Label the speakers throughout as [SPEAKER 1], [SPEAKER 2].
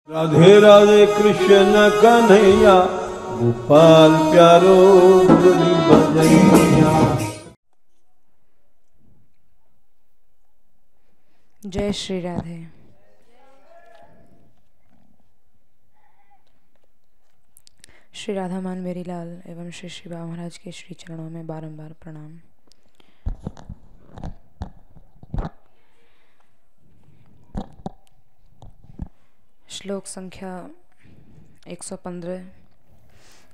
[SPEAKER 1] राधे राधे कृष्ण कन्हैया गोपाल प्यारो मुरली बजैया।
[SPEAKER 2] जय श्री राधे। श्री राधा मान मेरी लाल एवं श्री शिवा महाराज के श्री चरणों में बारंबार प्रणाम। श्लोक संख्या 115।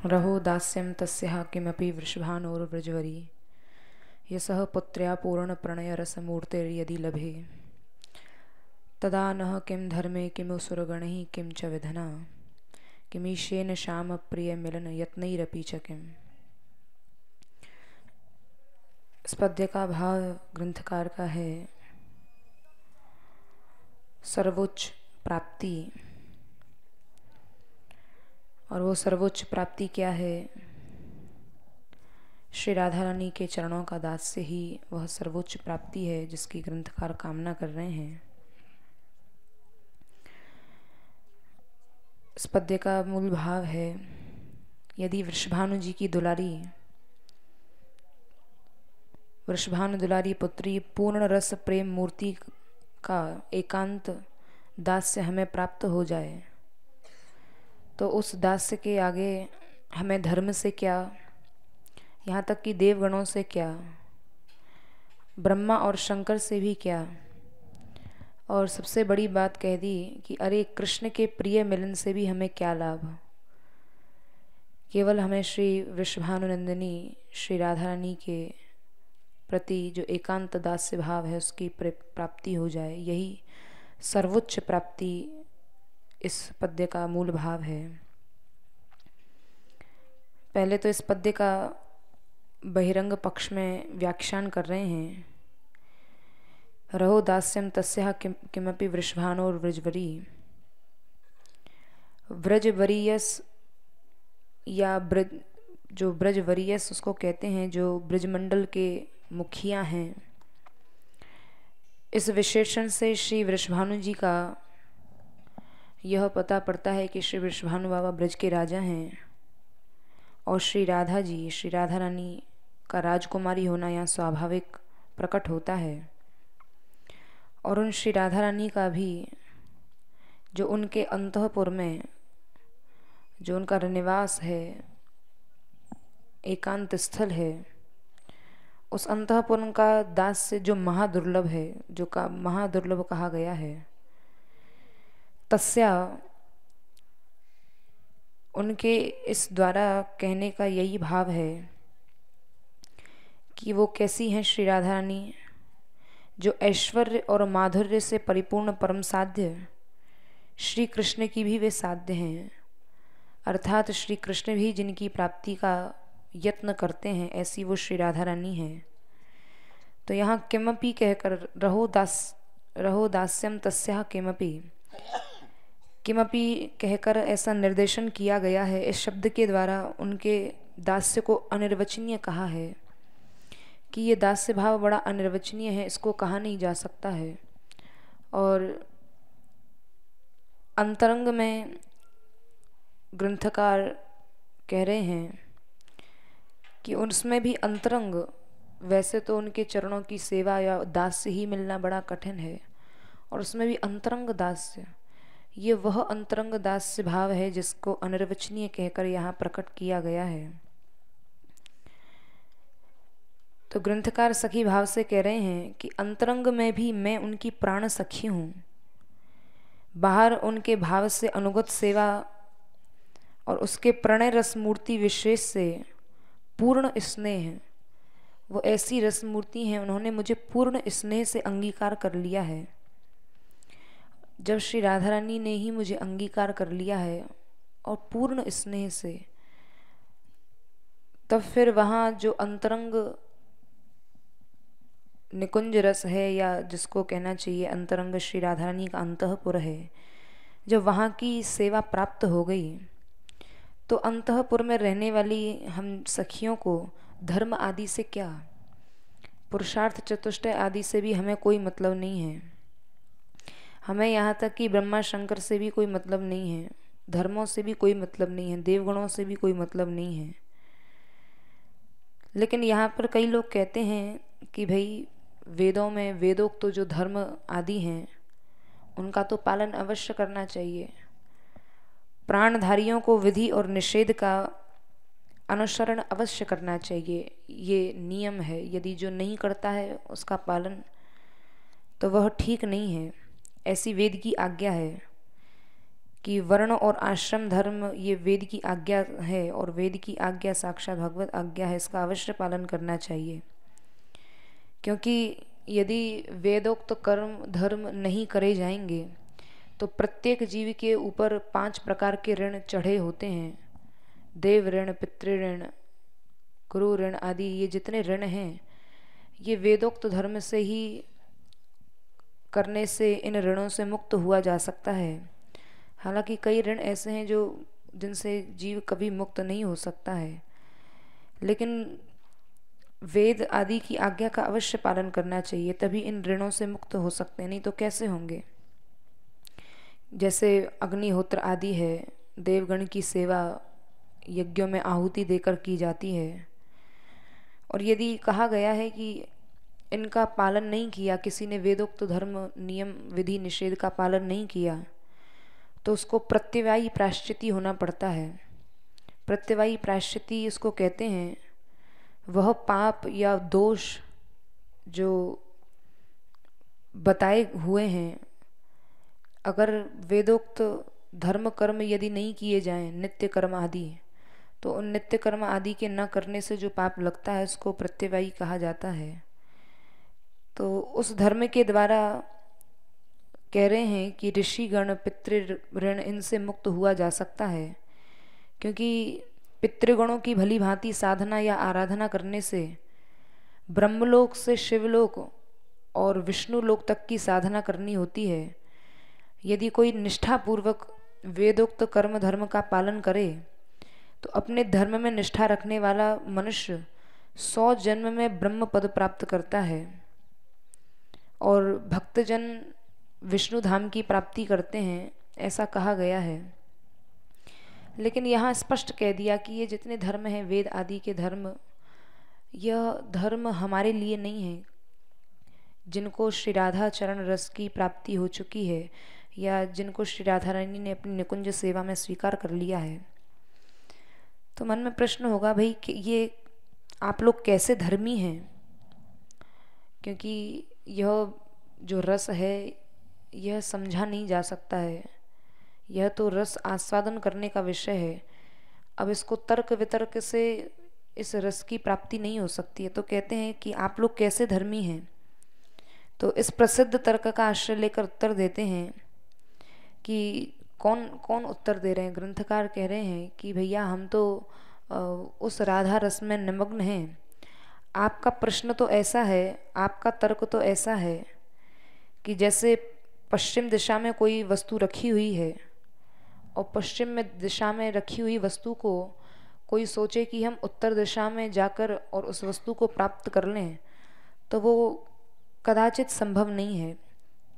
[SPEAKER 2] रहो दास्यं तस्याः किमपि वृषभानोर्व्रजवरी यसः पुत्र्या पूर्ण प्रणय रसमूर्तिर्यदि लभे तदा नः किं धर्मे किमु सुरगणैः किं च विधना किमीशेन श्याम प्रिय मिलन यत्नैरपि च किम्। इस पद्य का भाव ग्रंथकार का है सर्वोच्च प्राप्ति। और वो सर्वोच्च प्राप्ति क्या है? श्री राधा रानी के चरणों का दास से ही वह सर्वोच्च प्राप्ति है जिसकी ग्रंथकार कामना कर रहे हैं। इस पद्य का मूल भाव है, यदि वृषभानु जी की वृषभानु दुलारी पुत्री पूर्ण रस प्रेम मूर्ति का एकांत दास्य हमें प्राप्त हो जाए तो उस दास्य के आगे हमें धर्म से क्या, यहाँ तक कि देवगणों से क्या, ब्रह्मा और शंकर से भी क्या, और सबसे बड़ी बात कह दी कि अरे कृष्ण के प्रिय मिलन से भी हमें क्या लाभ। केवल हमें श्री वृषभानुनंदिनी श्री राधा रानी के प्रति जो एकांत दास्य भाव है उसकी प्राप्ति हो जाए, यही सर्वोच्च प्राप्ति इस पद्य का मूल भाव है। पहले तो इस पद्य का बहिरंग पक्ष में व्याख्यान कर रहे हैं। रहो दास्यम तस्याः किमपि वृषभानोर्व्रजवरी। व्रजवरीयस या जो ब्रजवरीयस उसको कहते हैं, जो ब्रजमंडल के मुखिया हैं। इस विशेषण से श्री वृषभानु जी का यह पता पड़ता है कि श्री वृषभानु बाबा ब्रज के राजा हैं और श्री राधा जी, श्री राधा रानी का राजकुमारी होना यहाँ स्वाभाविक प्रकट होता है। और उन श्री राधा रानी का भी जो उनके अंतःपुर में जो उनका निवास है, एकांत स्थल है, उस अंतःपुर का दास से जो महादुर्लभ है, जो का महादुर्लभ कहा गया है, तस्या उनके इस द्वारा कहने का यही भाव है कि वो कैसी हैं श्री राधा रानी, जो ऐश्वर्य और माधुर्य से परिपूर्ण परम साध्य श्री कृष्ण की भी वे साध्य हैं। अर्थात श्री कृष्ण भी जिनकी प्राप्ति का यत्न करते हैं, ऐसी वो श्री राधा रानी हैं। तो यहाँ किमपि कहकर रहो दास्यम तस्याः किमपि कहकर ऐसा निर्देशन किया गया है। इस शब्द के द्वारा उनके दास्य को अनिर्वचनीय कहा है कि ये दास्य भाव बड़ा अनिर्वचनीय है, इसको कहा नहीं जा सकता है। और अंतरंग में ग्रंथकार कह रहे हैं कि उसमें भी अंतरंग, वैसे तो उनके चरणों की सेवा या दास्य ही मिलना बड़ा कठिन है, और उसमें भी अंतरंग दास्य, ये वह अंतरंग दास्य भाव है जिसको अनिर्वचनीय कहकर यहाँ प्रकट किया गया है। तो ग्रंथकार सखी भाव से कह रहे हैं कि अंतरंग में भी मैं उनकी प्राण सखी हूँ। बाहर उनके भाव से अनुगत सेवा और उसके प्रणय रस मूर्ति विशेष से पूर्ण स्नेह, वो ऐसी रस मूर्ति हैं, उन्होंने मुझे पूर्ण स्नेह से अंगीकार कर लिया है। जब श्री राधा रानी ने ही मुझे अंगीकार कर लिया है और पूर्ण स्नेह से, तब फिर वहाँ जो अंतरंग निकुंज रस है, या जिसको कहना चाहिए अंतरंग श्री राधा रानी का अंतःपुर है, जब वहाँ की सेवा प्राप्त हो गई तो अंतःपुर में रहने वाली हम सखियों को धर्म आदि से क्या, पुरुषार्थ चतुष्टय आदि से भी हमें कोई मतलब नहीं है। हमें यहाँ तक कि ब्रह्मा शंकर से भी कोई मतलब नहीं है, धर्मों से भी कोई मतलब नहीं है, देवगणों से भी कोई मतलब नहीं है। लेकिन यहाँ पर कई लोग कहते हैं कि भाई वेदों में वेदोक्त जो धर्म आदि हैं उनका तो पालन अवश्य करना चाहिए। प्राणधारियों को विधि और निषेध का अनुसरण अवश्य करना चाहिए, ये नियम है। यदि जो नहीं करता है उसका पालन तो वह ठीक नहीं है। ऐसी वेद की आज्ञा है कि वर्ण और आश्रम धर्म ये वेद की आज्ञा है, और वेद की आज्ञा साक्षात भगवत आज्ञा है, इसका अवश्य पालन करना चाहिए। क्योंकि यदि वेदोक्त कर्म धर्म नहीं करे जाएंगे तो प्रत्येक जीव के ऊपर 5 प्रकार के ऋण चढ़े होते हैं। देव ऋण, पितृ ऋण, गुरु ऋण आदि, ये जितने ऋण हैं ये वेदोक्त धर्म से ही करने से इन ऋणों से मुक्त हुआ जा सकता है। हालांकि कई ऋण ऐसे हैं जो जिनसे जीव कभी मुक्त नहीं हो सकता है, लेकिन वेद आदि की आज्ञा का अवश्य पालन करना चाहिए, तभी इन ऋणों से मुक्त हो सकते हैं, नहीं तो कैसे होंगे। जैसे अग्निहोत्र आदि है, देवगण की सेवा यज्ञों में आहुति देकर की जाती है, और यदि कहा गया है कि इनका पालन नहीं किया, किसी ने वेदोक्त धर्म नियम विधि निषेध का पालन नहीं किया, तो उसको प्रत्यवायी प्रायश्चित होना पड़ता है। प्रत्यवायी प्रायश्चित इसको कहते हैं, वह पाप या दोष जो बताए हुए हैं, अगर वेदोक्त धर्म कर्म यदि नहीं किए जाएं, नित्य कर्म आदि, तो उन नित्य कर्म आदि के न करने से जो पाप लगता है उसको प्रत्यवायी कहा जाता है। तो उस धर्म के द्वारा कह रहे हैं कि ऋषिगण पितृ ऋण इनसे मुक्त हुआ जा सकता है, क्योंकि पितृगणों की भली भांति साधना या आराधना करने से ब्रह्मलोक से शिवलोक और विष्णु लोक तक की साधना करनी होती है। यदि कोई निष्ठापूर्वक वेदोक्त कर्म धर्म का पालन करे तो अपने धर्म में निष्ठा रखने वाला मनुष्य 100 जन्म में ब्रह्म पद प्राप्त करता है, और भक्तजन विष्णु धाम की प्राप्ति करते हैं, ऐसा कहा गया है। लेकिन यहाँ स्पष्ट कह दिया कि ये जितने धर्म हैं वेद आदि के धर्म, यह धर्म हमारे लिए नहीं है। जिनको श्री राधा चरण रस की प्राप्ति हो चुकी है या जिनको श्री राधा रानी ने अपनी निकुंज सेवा में स्वीकार कर लिया है, तो मन में प्रश्न होगा भाई कि ये आप लोग कैसे धर्मी हैं, क्योंकि यह जो रस है यह समझा नहीं जा सकता है। यह तो रस आस्वादन करने का विषय है। अब इसको तर्क वितर्क से इस रस की प्राप्ति नहीं हो सकती है। तो कहते हैं कि आप लोग कैसे धर्मी हैं, तो इस प्रसिद्ध तर्क का आश्रय लेकर उत्तर देते हैं कि कौन कौन उत्तर दे रहे हैं। ग्रंथकार कह रहे हैं कि भैया हम तो उस राधा रस में निमग्न हैं। आपका प्रश्न तो ऐसा है, आपका तर्क तो ऐसा है कि जैसे पश्चिम दिशा में कोई वस्तु रखी हुई है और पश्चिम में दिशा में रखी हुई वस्तु को कोई सोचे कि हम उत्तर दिशा में जाकर और उस वस्तु को प्राप्त कर लें, तो वो कदाचित संभव नहीं है।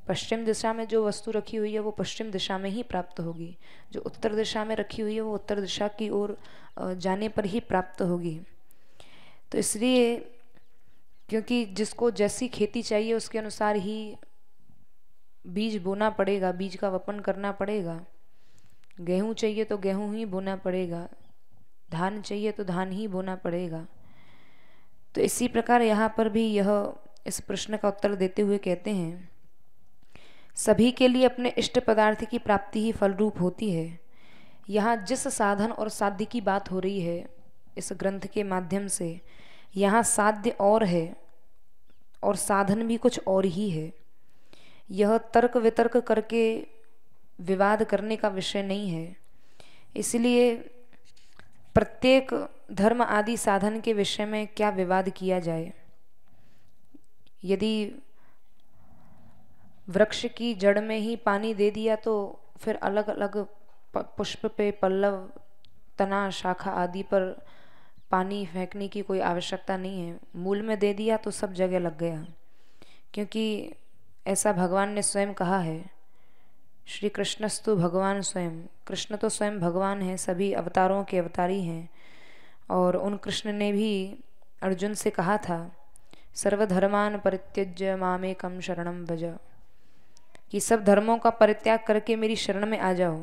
[SPEAKER 2] पश्चिम दिशा में जो वस्तु रखी हुई है वो पश्चिम दिशा में ही प्राप्त होगी, जो उत्तर दिशा में रखी हुई है वो उत्तर दिशा की ओर जाने पर ही प्राप्त होगी। तो इसलिए क्योंकि जिसको जैसी खेती चाहिए उसके अनुसार ही बीज बोना पड़ेगा, बीज का वपन करना पड़ेगा। गेहूँ चाहिए तो गेहूँ ही बोना पड़ेगा, धान चाहिए तो धान ही बोना पड़ेगा। तो इसी प्रकार यहाँ पर भी यह इस प्रश्न का उत्तर देते हुए कहते हैं, सभी के लिए अपने इष्ट पदार्थ की प्राप्ति ही फल रूप होती है। यहाँ जिस साधन और साध्य की बात हो रही है इस ग्रंथ के माध्यम से, यहाँ साध्य और है और साधन भी कुछ और ही है। यह तर्क वितर्क करके विवाद करने का विषय नहीं है। इसलिए प्रत्येक धर्म आदि साधन के विषय में क्या विवाद किया जाए। यदि वृक्ष की जड़ में ही पानी दे दिया तो फिर अलग अलग पुष्प पे, पल्लव, तना, शाखा आदि पर पानी फेंकने की कोई आवश्यकता नहीं है। मूल में दे दिया तो सब जगह लग गया, क्योंकि ऐसा भगवान ने स्वयं कहा है श्री कृष्णस्तु भगवान स्वयं, कृष्ण तो स्वयं भगवान हैं, सभी अवतारों के अवतारी हैं। और उन कृष्ण ने भी अर्जुन से कहा था सर्वधर्मान परित्यज्य मामेकं शरणं भज, कि सब धर्मों का परित्याग करके मेरी शरण में आ जाओ।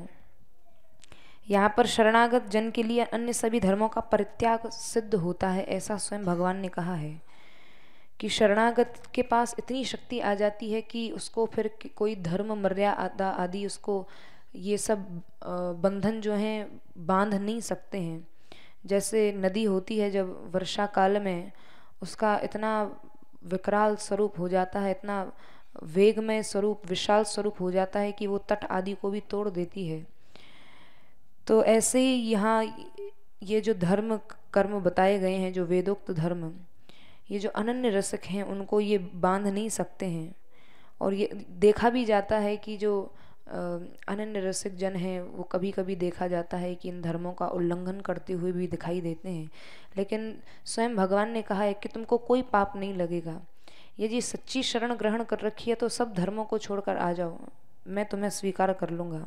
[SPEAKER 2] यहाँ पर शरणागत जन के लिए अन्य सभी धर्मों का परित्याग सिद्ध होता है, ऐसा स्वयं भगवान ने कहा है कि शरणागत के पास इतनी शक्ति आ जाती है कि उसको फिर कोई धर्म मर्यादा आदि उसको ये सब बंधन जो हैं बांध नहीं सकते हैं। जैसे नदी होती है जब वर्षा काल में, उसका इतना विकराल स्वरूप हो जाता है, इतना वेगमय स्वरूप, विशाल स्वरूप हो जाता है कि वो तट आदि को भी तोड़ देती है। तो ऐसे ही यहाँ ये जो धर्म कर्म बताए गए हैं, जो वेदोक्त धर्म, ये जो अनन्य रसिक हैं उनको ये बांध नहीं सकते हैं। और ये देखा भी जाता है कि जो अनन्य रसिक जन हैं वो कभी कभी देखा जाता है कि इन धर्मों का उल्लंघन करते हुए भी दिखाई देते हैं। लेकिन स्वयं भगवान ने कहा है कि तुमको कोई पाप नहीं लगेगा, यदि सच्ची शरण ग्रहण कर रखी है तो सब धर्मों को छोड़कर आ जाओ, मैं तुम्हें स्वीकार कर लूँगा।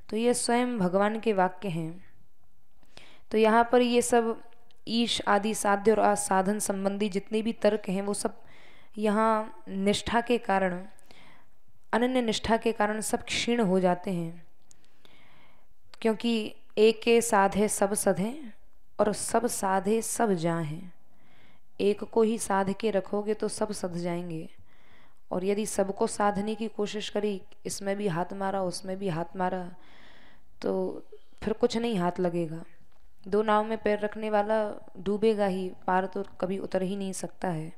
[SPEAKER 2] तो ये स्वयं भगवान के वाक्य हैं। तो यहाँ पर ये सब ईश आदि साध्य और असाधन संबंधी जितने भी तर्क हैं वो सब यहाँ निष्ठा के कारण, अनन्य निष्ठा के कारण सब क्षीण हो जाते हैं। क्योंकि एक के साधे सब सधे और सब साधे सब जाहें। एक को ही साध के रखोगे तो सब सध जाएंगे, और यदि सबको साधने की कोशिश करी, इसमें भी हाथ मारा उसमें भी हाथ मारा, तो फिर कुछ नहीं हाथ लगेगा। दो नाव में पैर रखने वाला डूबेगा ही, पार तो कभी उतर ही नहीं सकता है।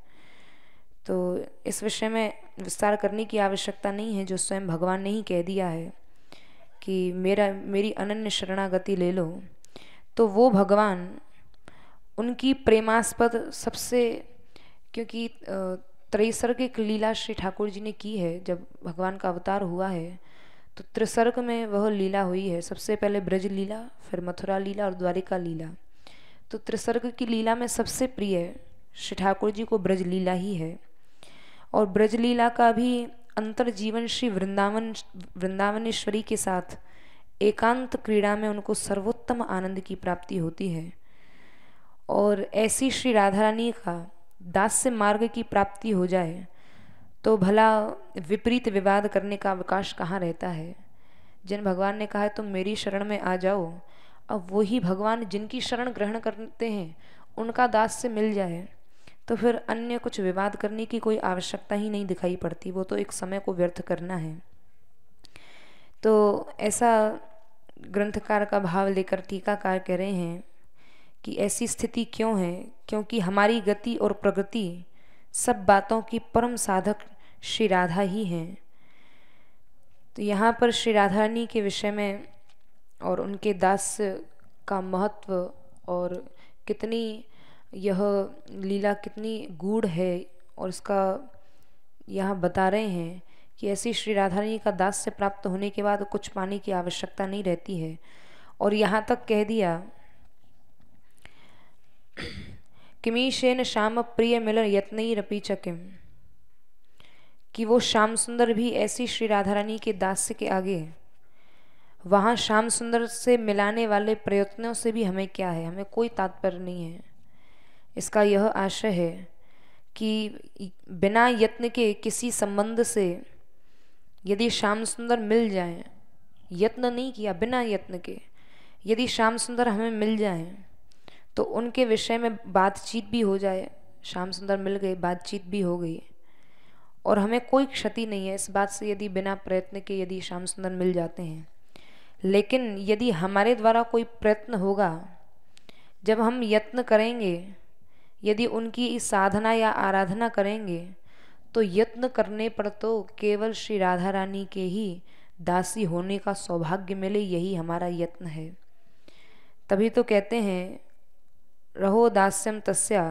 [SPEAKER 2] तो इस विषय में विस्तार करने की आवश्यकता नहीं है, जो स्वयं भगवान ने ही कह दिया है कि मेरी अनन्य शरणागति ले लो। तो वो भगवान उनकी प्रेमास्पद सबसे, क्योंकि त्रैसर्गिक लीला श्री ठाकुर जी ने की है। जब भगवान का अवतार हुआ है तो त्रिसर्ग में वह लीला हुई है। सबसे पहले ब्रज लीला, फिर मथुरा लीला और द्वारिका लीला। तो त्रिसर्ग की लीला में सबसे प्रिय श्री ठाकुर जी को ब्रज लीला ही है। और ब्रज लीला का भी अंतर जीवन श्री वृंदावनेश्वरी के साथ एकांत क्रीड़ा में उनको सर्वोत्तम आनंद की प्राप्ति होती है। और ऐसी श्री राधा रानी का दास्य मार्ग की प्राप्ति हो जाए तो भला विपरीत विवाद करने का अवकाश कहाँ रहता है। जिन भगवान ने कहा है तुम मेरी शरण में आ जाओ, अब वही भगवान जिनकी शरण ग्रहण करते हैं उनका दास्य मिल जाए तो फिर अन्य कुछ विवाद करने की कोई आवश्यकता ही नहीं दिखाई पड़ती। वो तो एक समय को व्यर्थ करना है। तो ऐसा ग्रंथकार का भाव लेकर टीकाकार कह रहे हैं कि ऐसी स्थिति क्यों है, क्योंकि हमारी गति और प्रगति सब बातों की परम साधक श्री राधा ही हैं। तो यहाँ पर श्री राधा रानी के विषय में और उनके दास्य का महत्व और कितनी यह लीला कितनी गूढ़ है, और इसका यहाँ बता रहे हैं कि ऐसी श्री राधा रानी का दास्य प्राप्त होने के बाद कुछ पाने की आवश्यकता नहीं रहती है। और यहाँ तक कह दिया किमीशेन श्याम प्रिय मिलन यत्नैरपि च किम, कि वो श्याम सुंदर भी ऐसी श्री राधा रानी के दास्य के आगे, वहाँ श्याम सुंदर से मिलाने वाले प्रयत्नों से भी हमें क्या है, हमें कोई तात्पर्य नहीं है। इसका यह आशय है कि बिना यत्न के किसी संबंध से यदि श्याम सुंदर मिल जाएं, यत्न नहीं किया, बिना यत्न के यदि श्याम सुंदर हमें मिल जाएं तो उनके विषय में बातचीत भी हो जाए। श्याम सुंदर मिल गए, बातचीत भी हो गई, और हमें कोई क्षति नहीं है इस बात से यदि बिना प्रयत्न के यदि श्याम सुंदर मिल जाते हैं। लेकिन यदि हमारे द्वारा कोई प्रयत्न होगा, जब हम यत्न करेंगे, यदि उनकी इस साधना या आराधना करेंगे, तो यत्न करने पर तो केवल श्री राधा रानी के ही दासी होने का सौभाग्य मिले, यही हमारा यत्न है। तभी तो कहते हैं रहो दास्यम तस्या,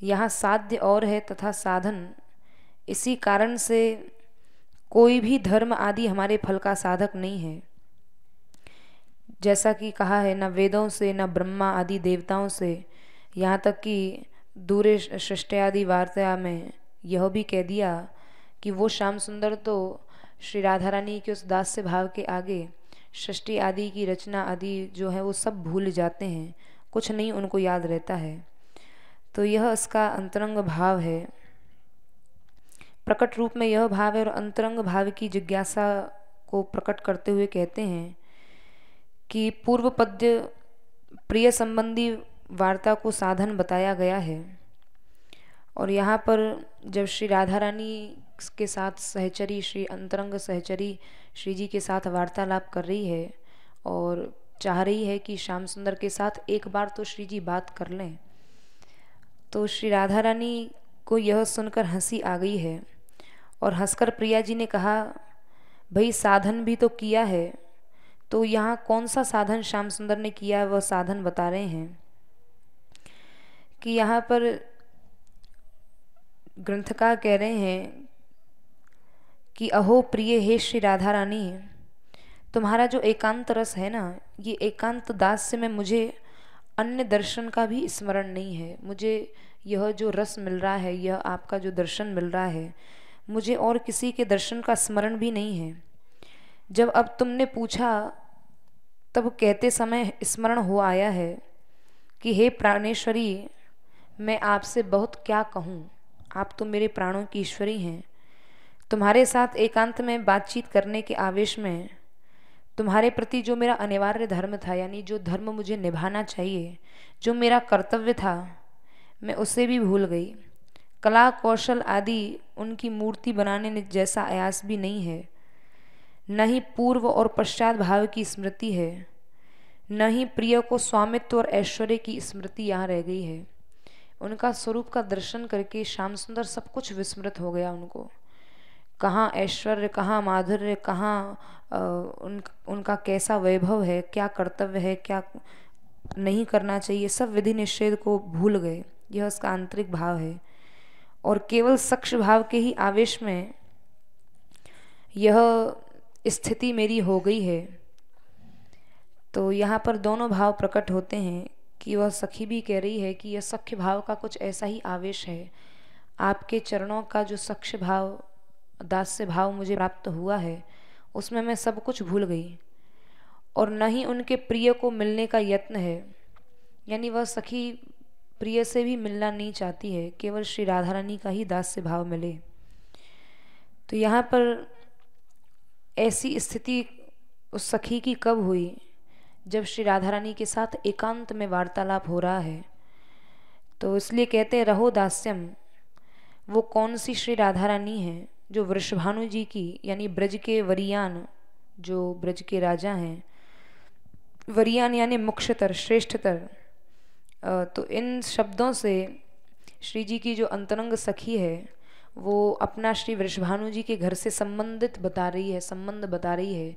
[SPEAKER 2] यहाँ साध्य और है तथा साधन। इसी कारण से कोई भी धर्म आदि हमारे फल का साधक नहीं है। जैसा कि कहा है, न वेदों से न ब्रह्मा आदि देवताओं से, यहाँ तक कि दूरे सृष्टि आदि वार्ता में यह भी कह दिया कि वो श्याम सुंदर तो श्री राधा रानी के उस दास्य भाव के आगे सृष्टि आदि की रचना आदि जो है वो सब भूल जाते हैं, कुछ नहीं उनको याद रहता है। तो यह इसका अंतरंग भाव है। प्रकट रूप में यह भाव है और अंतरंग भाव की जिज्ञासा को प्रकट करते हुए कहते हैं कि पूर्व पद्य प्रिय संबंधी वार्ता को साधन बताया गया है। और यहाँ पर जब श्री राधा रानी के साथ सहचरी श्री अंतरंग सहचरी श्री जी के साथ वार्तालाप कर रही है और चाह रही है कि श्याम सुंदर के साथ एक बार तो श्री जी बात कर लें, तो श्री राधा रानी को यह सुनकर हंसी आ गई है और हंसकर प्रिया जी ने कहा, भाई साधन भी तो किया है। तो यहाँ कौन सा साधन श्याम सुंदर ने किया वह साधन बता रहे हैं कि यहाँ पर ग्रंथकार कह रहे हैं कि अहो प्रिय हे श्री राधा रानी, तुम्हारा जो एकांत रस है ना, ये एकांत दास्य में मुझे अन्य दर्शन का भी स्मरण नहीं है। मुझे यह जो रस मिल रहा है, यह आपका जो दर्शन मिल रहा है, मुझे और किसी के दर्शन का स्मरण भी नहीं है। जब अब तुमने पूछा तब कहते समय स्मरण हो आया है कि हे प्राणेश्वरी, मैं आपसे बहुत क्या कहूँ, आप तो मेरे प्राणों की ईश्वरी हैं। तुम्हारे साथ एकांत में बातचीत करने के आवेश में तुम्हारे प्रति जो मेरा अनिवार्य धर्म था, यानी जो धर्म मुझे निभाना चाहिए, जो मेरा कर्तव्य था, मैं उसे भी भूल गई। कला कौशल आदि उनकी मूर्ति बनाने जैसा आयास भी नहीं है, न ही पूर्व और पश्चात भाव की स्मृति है, न ही प्रिय को स्वामित्व और ऐश्वर्य की स्मृति यहाँ रह गई है। उनका स्वरूप का दर्शन करके श्याम सुंदर सब कुछ विस्मृत हो गया। उनको कहाँ ऐश्वर्य, कहाँ माधुर्य, कहाँ उनका कैसा वैभव है, क्या कर्तव्य है, क्या नहीं करना चाहिए, सब विधि निषेध को भूल गए। यह उसका आंतरिक भाव है और केवल सक्ष भाव के ही आवेश में यह स्थिति मेरी हो गई है। तो यहाँ पर दोनों भाव प्रकट होते हैं कि वह सखी भी कह रही है कि यह सख्य भाव का कुछ ऐसा ही आवेश है। आपके चरणों का जो सक्ष भाव, दास्य भाव मुझे प्राप्त हुआ है, उसमें मैं सब कुछ भूल गई और न ही उनके प्रिय को मिलने का यत्न है। यानी वह सखी प्रिय से भी मिलना नहीं चाहती है, केवल श्री राधा रानी का ही दास्य भाव मिले। तो यहाँ पर ऐसी स्थिति उस सखी की कब हुई, जब श्री राधा रानी के साथ एकांत में वार्तालाप हो रहा है। तो इसलिए कहते हैं रहो दास्यम। वो कौन सी श्री राधा रानी है जो वृषभानु जी की, यानी ब्रज के वरियान, जो ब्रज के राजा हैं, वरियान यानी मुख्यतर, श्रेष्ठतर। तो इन शब्दों से श्री जी की जो अंतरंग सखी है वो अपना श्री वृषभानु जी के घर से संबंधित बता रही है, संबंध बता रही है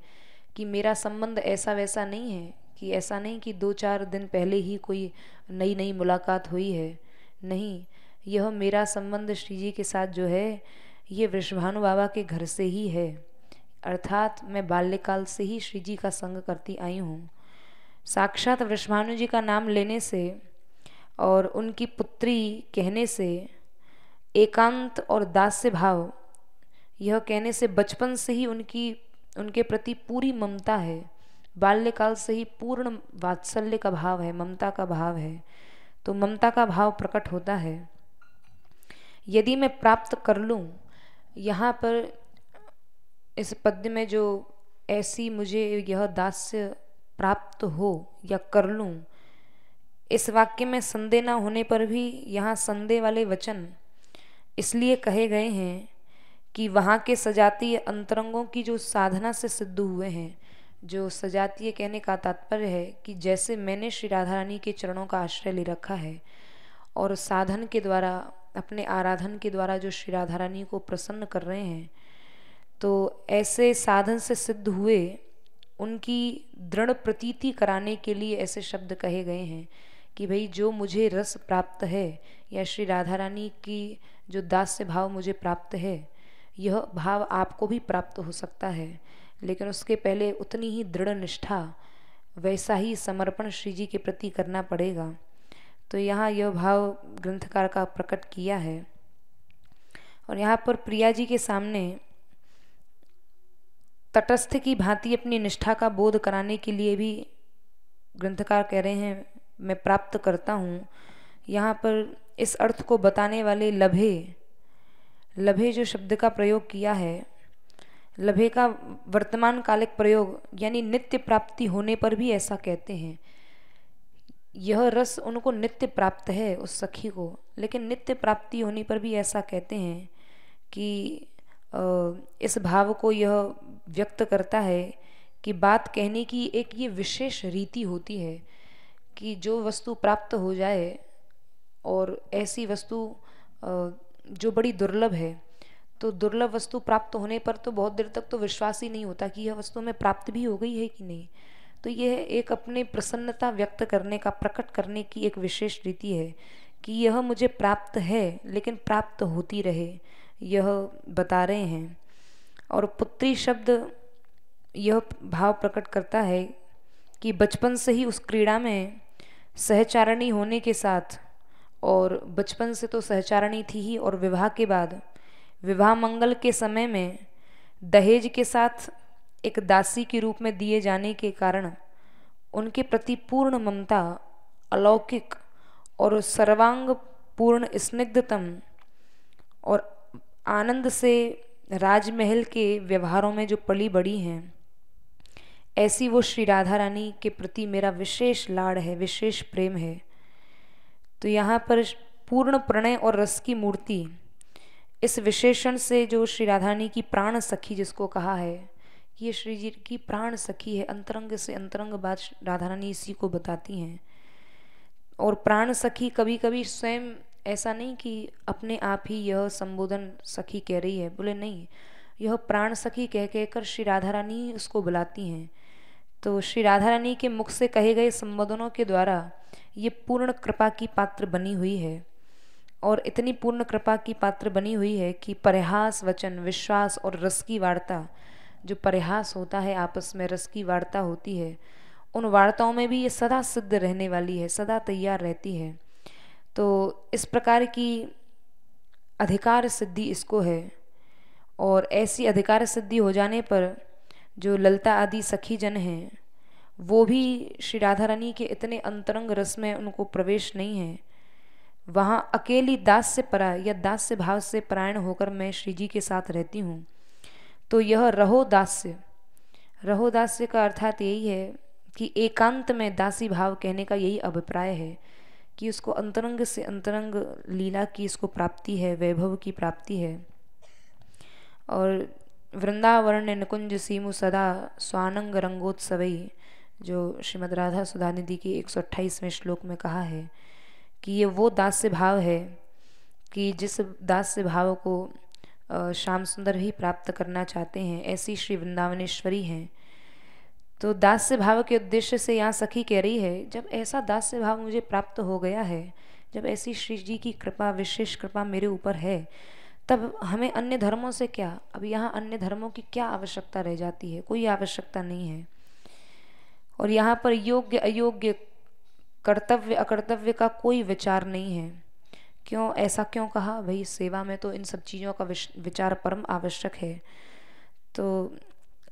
[SPEAKER 2] कि मेरा संबंध ऐसा वैसा नहीं है, कि ऐसा नहीं कि 2-4 दिन पहले ही कोई नई मुलाकात हुई है। नहीं, यह मेरा संबंध श्री जी के साथ जो है ये वृषभानु बाबा के घर से ही है। अर्थात मैं बाल्यकाल से ही श्री जी का संग करती आई हूँ। साक्षात वृषभानु जी का नाम लेने से और उनकी पुत्री कहने से, एकांत और दास्य भाव यह कहने से बचपन से ही उनके प्रति पूरी ममता है। बाल्यकाल से ही पूर्ण वात्सल्य का भाव है, ममता का भाव है। तो ममता का भाव प्रकट होता है। यदि मैं प्राप्त कर लूँ, यहाँ पर इस पद्य में जो ऐसी मुझे यह दास्य प्राप्त हो या कर लूँ, इस वाक्य में संदेह न होने पर भी यहाँ संदेह वाले वचन इसलिए कहे गए हैं कि वहाँ के सजातीय अंतरंगों की जो साधना से सिद्ध हुए हैं। जो सजातीय कहने का तात्पर्य है कि जैसे मैंने श्री राधा रानी के चरणों का आश्रय ले रखा है और साधन के द्वारा, अपने आराधन के द्वारा जो श्री राधा रानी को प्रसन्न कर रहे हैं, तो ऐसे साधन से सिद्ध हुए उनकी दृढ़ प्रतीति कराने के लिए ऐसे शब्द कहे गए हैं कि भाई जो मुझे रस प्राप्त है या श्री राधा रानी की जो दास्य भाव मुझे प्राप्त है, यह भाव आपको भी प्राप्त हो सकता है, लेकिन उसके पहले उतनी ही दृढ़ निष्ठा, वैसा ही समर्पण श्री जी के प्रति करना पड़ेगा। तो यहाँ यह भाव ग्रंथकार का प्रकट किया है। और यहाँ पर प्रिया जी के सामने तटस्थ की भांति अपनी निष्ठा का बोध कराने के लिए भी ग्रंथकार कह रहे हैं मैं प्राप्त करता हूँ। यहाँ पर इस अर्थ को बताने वाले लभे, लभे जो शब्द का प्रयोग किया है, लभे का वर्तमान कालिक प्रयोग यानी नित्य प्राप्ति होने पर भी ऐसा कहते हैं। यह रस उनको नित्य प्राप्त है उस सखी को, लेकिन नित्य प्राप्ति होने पर भी ऐसा कहते हैं कि इस भाव को यह व्यक्त करता है कि बात कहने की एक ये विशेष रीति होती है कि जो वस्तु प्राप्त हो जाए और ऐसी वस्तु जो बड़ी दुर्लभ है, तो दुर्लभ वस्तु प्राप्त होने पर तो बहुत देर तक तो विश्वास ही नहीं होता कि यह वस्तु हमें प्राप्त भी हो गई है कि नहीं। तो यह एक अपनी प्रसन्नता व्यक्त करने का, प्रकट करने की एक विशेष रीति है कि यह मुझे प्राप्त है लेकिन प्राप्त होती रहे, यह बता रहे हैं। और पुत्री शब्द यह भाव प्रकट करता है कि बचपन से ही उस क्रीड़ा में सहचारिणी होने के साथ, और बचपन से तो सहचारिणी थी ही, और विवाह के बाद विवाह मंगल के समय में दहेज के साथ एक दासी के रूप में दिए जाने के कारण उनके प्रति पूर्ण ममता, अलौकिक और सर्वांग पूर्ण स्निग्धतम और आनंद से राजमहल के व्यवहारों में जो पली बड़ी हैं, ऐसी वो श्री राधा रानी के प्रति मेरा विशेष लाड़ है, विशेष प्रेम है। तो यहाँ पर पूर्ण प्रणय और रस की मूर्ति, इस विशेषण से जो श्री राधा रानी की प्राण सखी जिसको कहा है, ये श्री जी की प्राण सखी है, अंतरंग से अंतरंग बात राधा रानी इसी को बताती हैं। और प्राण सखी कभी कभी स्वयं ऐसा नहीं कि अपने आप ही यह संबोधन सखी कह रही है, बोले नहीं, यह प्राण सखी कह कहकर श्री राधा रानी उसको बुलाती हैं। तो श्री राधा रानी के मुख से कहे गए संबोधनों के द्वारा ये पूर्ण कृपा की पात्र बनी हुई है, और इतनी पूर्ण कृपा की पात्र बनी हुई है कि परिहास वचन, विश्वास और रस की वार्ता, जो परिहास होता है आपस में, रस की वार्ता होती है, उन वार्ताओं में भी ये सदा सिद्ध रहने वाली है, सदा तैयार रहती है। तो इस प्रकार की अधिकार सिद्धि इसको है। और ऐसी अधिकार सिद्धि हो जाने पर जो ललिता आदि सखी जन हैं, वो भी श्री राधा रानी के इतने अंतरंग रस में उनको प्रवेश नहीं है। वहाँ अकेली दास्य परा या दास्य भाव से परायण होकर मैं श्री जी के साथ रहती हूँ। तो यह रहो दास्य, रहो दास्य का अर्थात यही है कि एकांत में दासी भाव कहने का यही अभिप्राय है कि उसको अंतरंग से अंतरंग लीला की इसको प्राप्ति है, वैभव की प्राप्ति है। और वृंदावन निकुंज सीमु सदा स्वानंग रंगोत्सवई, जो श्रीमद् राधा सुधा निधि के 128वें श्लोक में कहा है कि ये वो दास्य भाव है कि जिस दास्य भाव को श्याम सुंदर ही प्राप्त करना चाहते हैं, ऐसी श्री वृंदावनेश्वरी हैं। तो दास्य भाव के उद्देश्य से यहाँ सखी कह रही है, जब ऐसा दास्य भाव मुझे प्राप्त हो गया है, जब ऐसी श्री जी की कृपा, विशेष कृपा मेरे ऊपर है, तब हमें अन्य धर्मों से क्या, अब यहाँ अन्य धर्मों की क्या आवश्यकता रह जाती है? कोई आवश्यकता नहीं है। और यहाँ पर योग्य अयोग्य, कर्तव्य अकर्तव्य का कोई विचार नहीं है। क्यों, ऐसा क्यों कहा? भाई सेवा में तो इन सब चीज़ों का विचार परम आवश्यक है। तो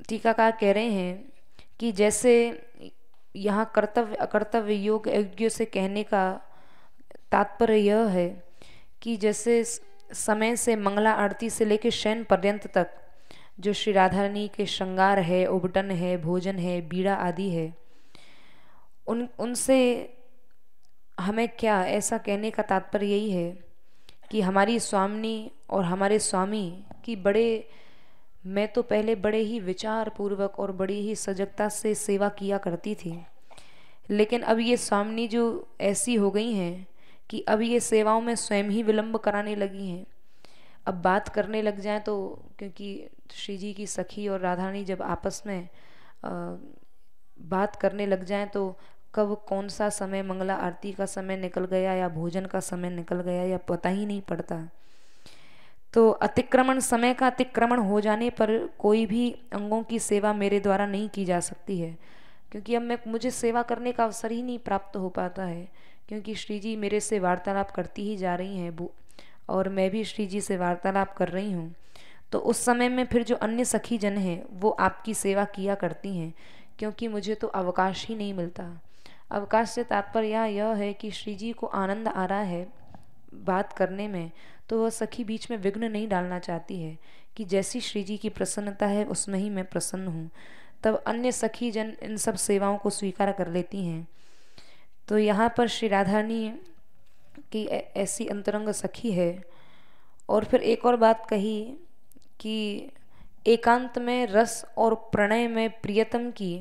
[SPEAKER 2] टीकाकार कह रहे हैं कि जैसे यहाँ कर्तव्य अकर्तव्य, योग्य अयोग्य से कहने का तात्पर्य यह है कि जैसे समय से मंगला आरती से लेकर शयन पर्यंत तक जो श्री राधा रानी के श्रृंगार है, उबटन है, भोजन है, बीड़ा आदि है, उनसे हमें क्या, ऐसा कहने का तात्पर्य यही है कि हमारी स्वामिनी और हमारे स्वामी की मैं तो पहले बड़े ही विचार पूर्वक और बड़ी ही सजगता से सेवा किया करती थी, लेकिन अब ये स्वामिनी जो ऐसी हो गई हैं कि अब ये सेवाओं में स्वयं ही विलंब कराने लगी हैं। अब बात करने लग जाएं तो, क्योंकि श्री जी की सखी और राधा रानी जब आपस में बात करने लग जाएं तो कब कौन सा समय, मंगला आरती का समय निकल गया या भोजन का समय निकल गया या पता ही नहीं पड़ता। तो अतिक्रमण, समय का अतिक्रमण हो जाने पर कोई भी अंगों की सेवा मेरे द्वारा नहीं की जा सकती है, क्योंकि अब मुझे सेवा करने का अवसर ही नहीं प्राप्त हो पाता है, क्योंकि श्री जी मेरे से वार्तालाप करती ही जा रही हैं और मैं भी श्री जी से वार्तालाप कर रही हूँ। तो उस समय में फिर जो अन्य सखी जन हैं वो आपकी सेवा किया करती हैं, क्योंकि मुझे तो अवकाश ही नहीं मिलता। अवकाश से तात्पर्य यह है कि श्री जी को आनंद आ रहा है बात करने में, तो वह सखी बीच में विघ्न नहीं डालना चाहती है कि जैसी श्री जी की प्रसन्नता है उसमें ही मैं प्रसन्न हूँ। तब अन्य सखी जन इन सब सेवाओं को स्वीकार कर लेती हैं। तो यहाँ पर श्री राधारानी की ऐसी अंतरंग सखी है। और फिर एक और बात कही कि एकांत में रस और प्रणय में प्रियतम की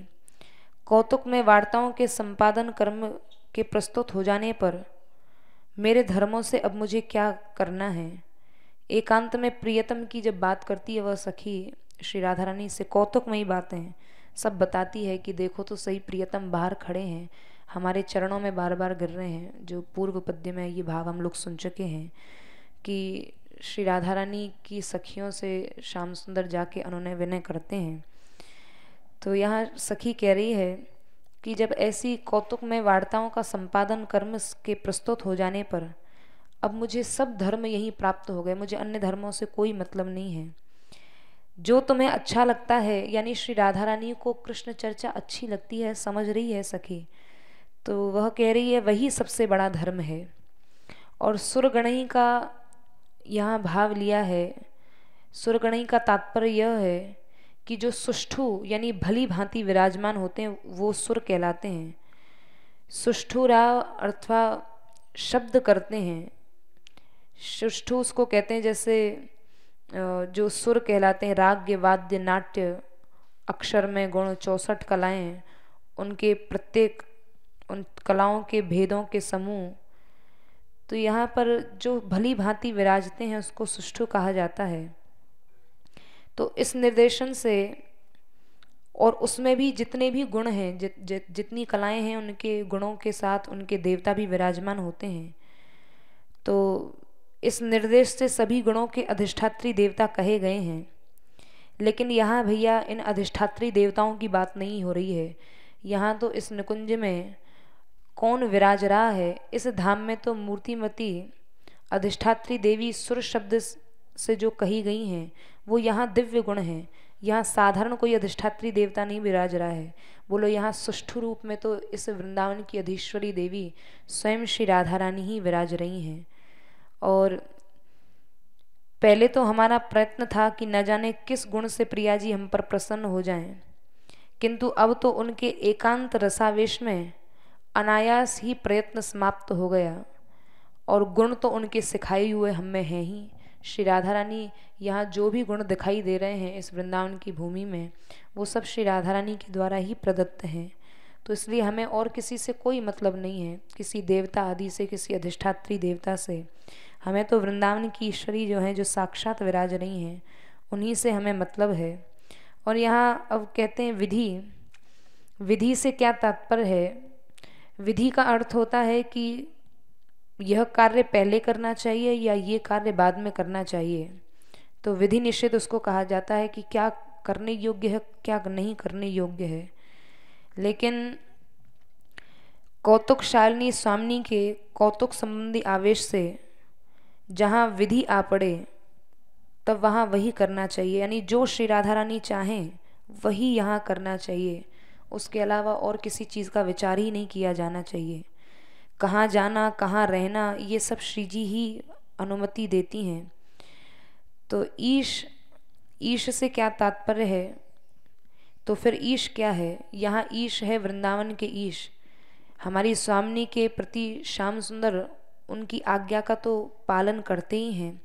[SPEAKER 2] कौतुक में वार्ताओं के संपादन कर्म के प्रस्तुत हो जाने पर मेरे धर्मों से अब मुझे क्या करना है। एकांत में प्रियतम की जब बात करती है वह सखी श्री राधारानी से कौतुकमयी बातें सब बताती है कि देखो तो सही, प्रियतम बाहर खड़े हैं, हमारे चरणों में बार बार गिर रहे हैं। जो पूर्व पद्य में ये भाव हम लोग सुन चुके हैं कि श्री राधारानी की सखियों से श्याम सुंदर जाके उन्होंने विनय करते हैं। तो यहाँ सखी कह रही है कि जब ऐसी कौतुक में वार्ताओं का संपादन कर्म के प्रस्तुत हो जाने पर अब मुझे सब धर्म यही प्राप्त हो गए, मुझे अन्य धर्मों से कोई मतलब नहीं है। जो तुम्हें अच्छा लगता है, यानी श्री राधा रानी को कृष्ण चर्चा अच्छी लगती है, समझ रही है सखी, तो वह कह रही है वही सबसे बड़ा धर्म है। और सुरगणई का यहाँ भाव लिया है। सुरगणई का तात्पर्य यह है कि जो सुष्ठु यानी भली भांति विराजमान होते हैं वो सुर कहलाते हैं। सुष्ठु राव अथवा शब्द करते हैं, सुष्ठु उसको कहते हैं जैसे जो सुर कहलाते हैं, राग्य वाद्य नाट्य अक्षर में गुण 64 कलाएं, उनके प्रत्येक उन कलाओं के भेदों के समूह। तो यहाँ पर जो भली भांति विराजते हैं उसको सुष्ठु कहा जाता है। तो इस निर्देशन से और उसमें भी जितने भी गुण हैं, जितनी कलाएं हैं, उनके गुणों के साथ उनके देवता भी विराजमान होते हैं। तो इस निर्देश से सभी गुणों के अधिष्ठात्री देवता कहे गए हैं। लेकिन यहाँ भैया इन अधिष्ठात्री देवताओं की बात नहीं हो रही है। यहाँ तो इस निकुंज में कौन विराज रहा है, इस धाम में तो मूर्तिमती अधिष्ठात्री देवी सुर शब्द से जो कही गई हैं वो यहाँ दिव्य गुण हैं। यहाँ साधारण कोई अधिष्ठात्री देवता नहीं विराज रहा है। बोलो यहाँ सुष्ठु रूप में तो इस वृंदावन की अधीश्वरी देवी स्वयं श्री राधा रानी ही विराज रही हैं। और पहले तो हमारा प्रयत्न था कि न जाने किस गुण से प्रिया जी हम पर प्रसन्न हो जाएं, किंतु अब तो उनके एकांत रसावेश में अनायास ही प्रयत्न समाप्त हो गया और गुण तो उनके सिखाए हुए हम में हैं ही। श्री राधा रानी यहाँ जो भी गुण दिखाई दे रहे हैं इस वृंदावन की भूमि में वो सब श्री राधा रानी के द्वारा ही प्रदत्त हैं। तो इसलिए हमें और किसी से कोई मतलब नहीं है, किसी देवता आदि से, किसी अधिष्ठात्री देवता से। हमें तो वृंदावन की ईश्वरी जो है, जो साक्षात विराज रही हैं, उन्हीं से हमें मतलब है। और यहाँ अब कहते हैं विधि। विधि से क्या तात्पर्य है? विधि का अर्थ होता है कि यह कार्य पहले करना चाहिए या ये कार्य बाद में करना चाहिए। तो विधि निषेध उसको कहा जाता है कि क्या करने योग्य है, क्या नहीं करने योग्य है। लेकिन कौतुक शालिनी स्वामिनी के कौतुक संबंधी आवेश से जहाँ विधि आ पड़े तब वहाँ वही करना चाहिए, यानी जो श्री राधा रानी चाहें वही यहाँ करना चाहिए। उसके अलावा और किसी चीज़ का विचार ही नहीं किया जाना चाहिए। कहाँ जाना, कहाँ रहना, ये सब श्री जी ही अनुमति देती हैं। तो ईश से क्या तात्पर्य है? तो फिर ईश क्या है? यहाँ ईश है वृंदावन के ईश। हमारी स्वामिनी के प्रति श्याम सुंदर उनकी आज्ञा का तो पालन करते ही हैं,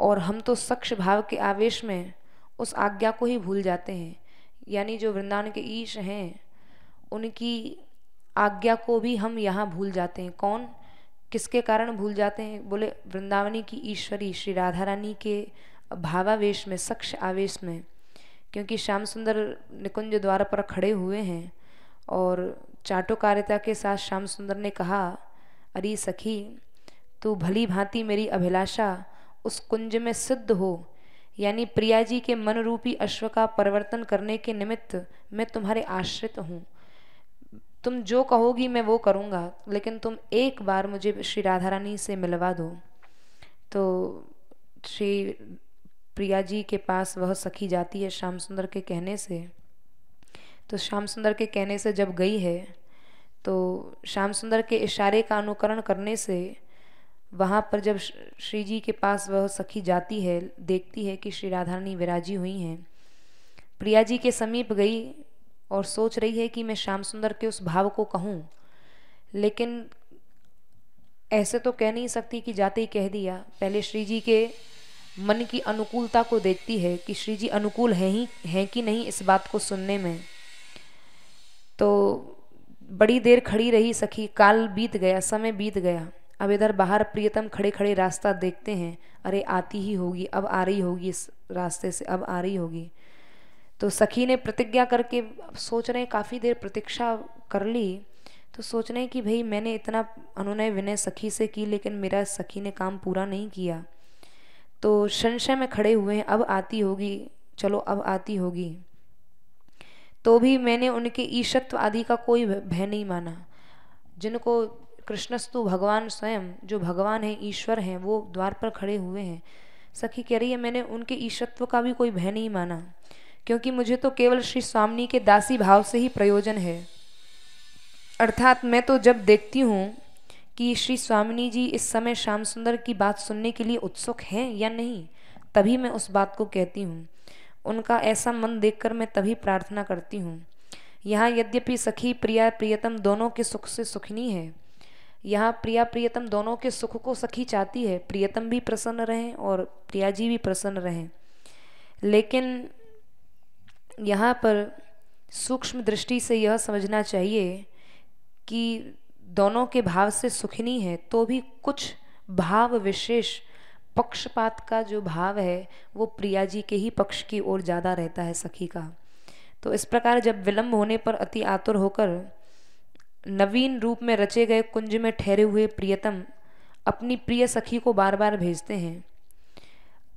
[SPEAKER 2] और हम तो सक्ष भाव के आवेश में उस आज्ञा को ही भूल जाते हैं। यानी जो वृंदावन के ईश हैं उनकी आज्ञा को भी हम यहाँ भूल जाते हैं। कौन, किसके कारण भूल जाते हैं? बोले वृंदावनी की ईश्वरी श्री राधा रानी के भावावेश में, सक्ष आवेश में। क्योंकि श्याम सुंदर निकुंज द्वार पर खड़े हुए हैं और चाटुकारिता के साथ श्याम सुंदर ने कहा, अरे सखी तू भली भांति मेरी अभिलाषा उस कुंज में सिद्ध हो, यानी प्रिया जी के मन रूपी अश्व का परिवर्तन करने के निमित्त मैं तुम्हारे आश्रित हूँ। तुम जो कहोगी मैं वो करूँगा, लेकिन तुम एक बार मुझे श्री राधा रानी से मिलवा दो। तो श्री प्रिया जी के पास वह सखी जाती है श्याम सुंदर के कहने से। तो श्याम सुंदर के कहने से जब गई है तो श्याम सुंदर के इशारे का अनुकरण करने से वहाँ पर जब श्री जी के पास वह सखी जाती है, देखती है कि श्री राधा रानी विराजी हुई हैं, प्रिया जी के समीप गई और सोच रही है कि मैं श्याम सुंदर के उस भाव को कहूँ, लेकिन ऐसे तो कह नहीं सकती कि जाते ही कह दिया। पहले श्री जी के मन की अनुकूलता को देखती है कि श्री जी अनुकूल हैं कि नहीं इस बात को सुनने में। तो बड़ी देर खड़ी रही सखी, काल बीत गया, समय बीत गया। अब इधर बाहर प्रियतम खड़े खड़े रास्ता देखते हैं, अरे आती ही होगी, अब आ रही होगी, इस रास्ते से अब आ रही होगी। तो सखी ने प्रतिज्ञा करके सोच रहे हैं, काफ़ी देर प्रतीक्षा कर ली, तो सोच रहे हैं कि भाई मैंने इतना अनुनय विनय सखी से की, लेकिन मेरा सखी ने काम पूरा नहीं किया। तो संशय में खड़े हुए हैं, अब आती होगी, चलो अब आती होगी। तो भी मैंने उनके ईशत्व आदि का कोई भय नहीं माना। जिनको कृष्णस्तु भगवान स्वयं, जो भगवान हैं, ईश्वर हैं, वो द्वार पर खड़े हुए हैं। सखी कह रही है मैंने उनके ईशत्व का भी कोई भय नहीं माना, क्योंकि मुझे तो केवल श्री स्वामिनी के दासी भाव से ही प्रयोजन है। अर्थात मैं तो जब देखती हूँ कि श्री स्वामिनी जी इस समय श्याम सुंदर की बात सुनने के लिए उत्सुक हैं या नहीं, तभी मैं उस बात को कहती हूँ। उनका ऐसा मन देखकर मैं तभी प्रार्थना करती हूँ। यहाँ यद्यपि सखी प्रिया प्रियतम दोनों के सुख से सुखनी है, यहाँ प्रिया प्रियतम दोनों के सुख को सखी चाहती है, प्रियतम भी प्रसन्न रहें और प्रिया जी भी प्रसन्न रहें, लेकिन यहाँ पर सूक्ष्म दृष्टि से यह समझना चाहिए कि दोनों के भाव से सुखनी है, तो भी कुछ भाव विशेष पक्षपात का जो भाव है वो प्रिया जी के ही पक्ष की ओर ज़्यादा रहता है सखी का। तो इस प्रकार जब विलंब होने पर अति आतुर होकर नवीन रूप में रचे गए कुंज में ठहरे हुए प्रियतम अपनी प्रिय सखी को बार बार भेजते हैं,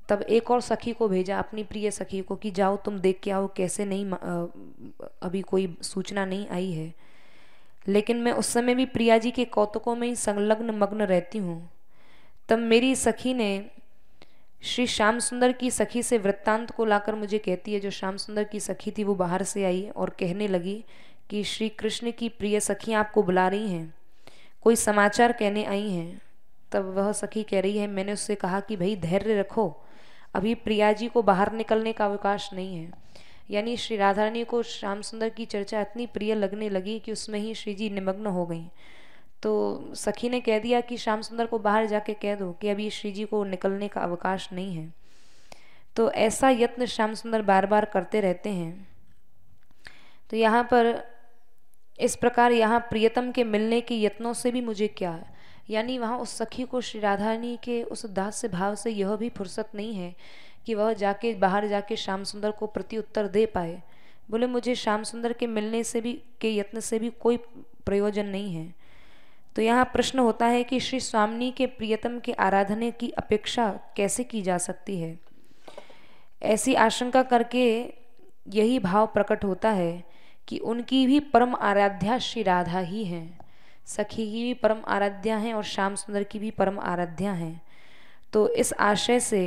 [SPEAKER 2] तब एक और सखी को भेजा, अपनी प्रिय सखी को, कि जाओ तुम देख के आओ कैसे, नहीं अभी कोई सूचना नहीं आई है। लेकिन मैं उस समय भी प्रिया जी के कौतुकों में ही संलग्न मग्न रहती हूँ। तब मेरी सखी ने श्री श्याम सुंदर की सखी से वृत्तांत को लाकर मुझे कहती है, जो श्याम सुंदर की सखी थी वो बाहर से आई और कहने लगी कि श्री कृष्ण की प्रिय सखी आपको बुला रही हैं, कोई समाचार कहने आई हैं। तब वह सखी कह रही है, मैंने उससे कहा कि भाई धैर्य रखो, अभी प्रिया जी को बाहर निकलने का अवकाश नहीं है। यानी श्री राधा रानी को श्याम सुंदर की चर्चा इतनी प्रिय लगने लगी कि उसमें ही श्री जी निमग्न हो गई। तो सखी ने कह दिया कि श्याम सुंदर को बाहर जाके कह दो कि अभी श्री जी को निकलने का अवकाश नहीं है। तो ऐसा यत्न श्याम सुंदर बार बार करते रहते हैं। तो यहाँ पर इस प्रकार यहाँ प्रियतम के मिलने के यत्नों से भी मुझे क्या है, यानी वहाँ उस सखी को श्री राधा रानी के उस दास्य भाव से यह भी फुर्सत नहीं है कि वह जाके बाहर जाके श्याम सुंदर को प्रति उत्तर दे पाए। बोले मुझे श्याम सुंदर के मिलने से भी के यत्न से भी कोई प्रयोजन नहीं है। तो यहाँ प्रश्न होता है कि श्री स्वामिनी के प्रियतम के आराधने की अपेक्षा कैसे की जा सकती है। ऐसी आशंका करके यही भाव प्रकट होता है कि उनकी भी परम आराध्या श्री राधा ही हैं, सखी की भी परम आराध्या हैं और श्याम सुंदर की भी परम आराध्या हैं। तो इस आशय से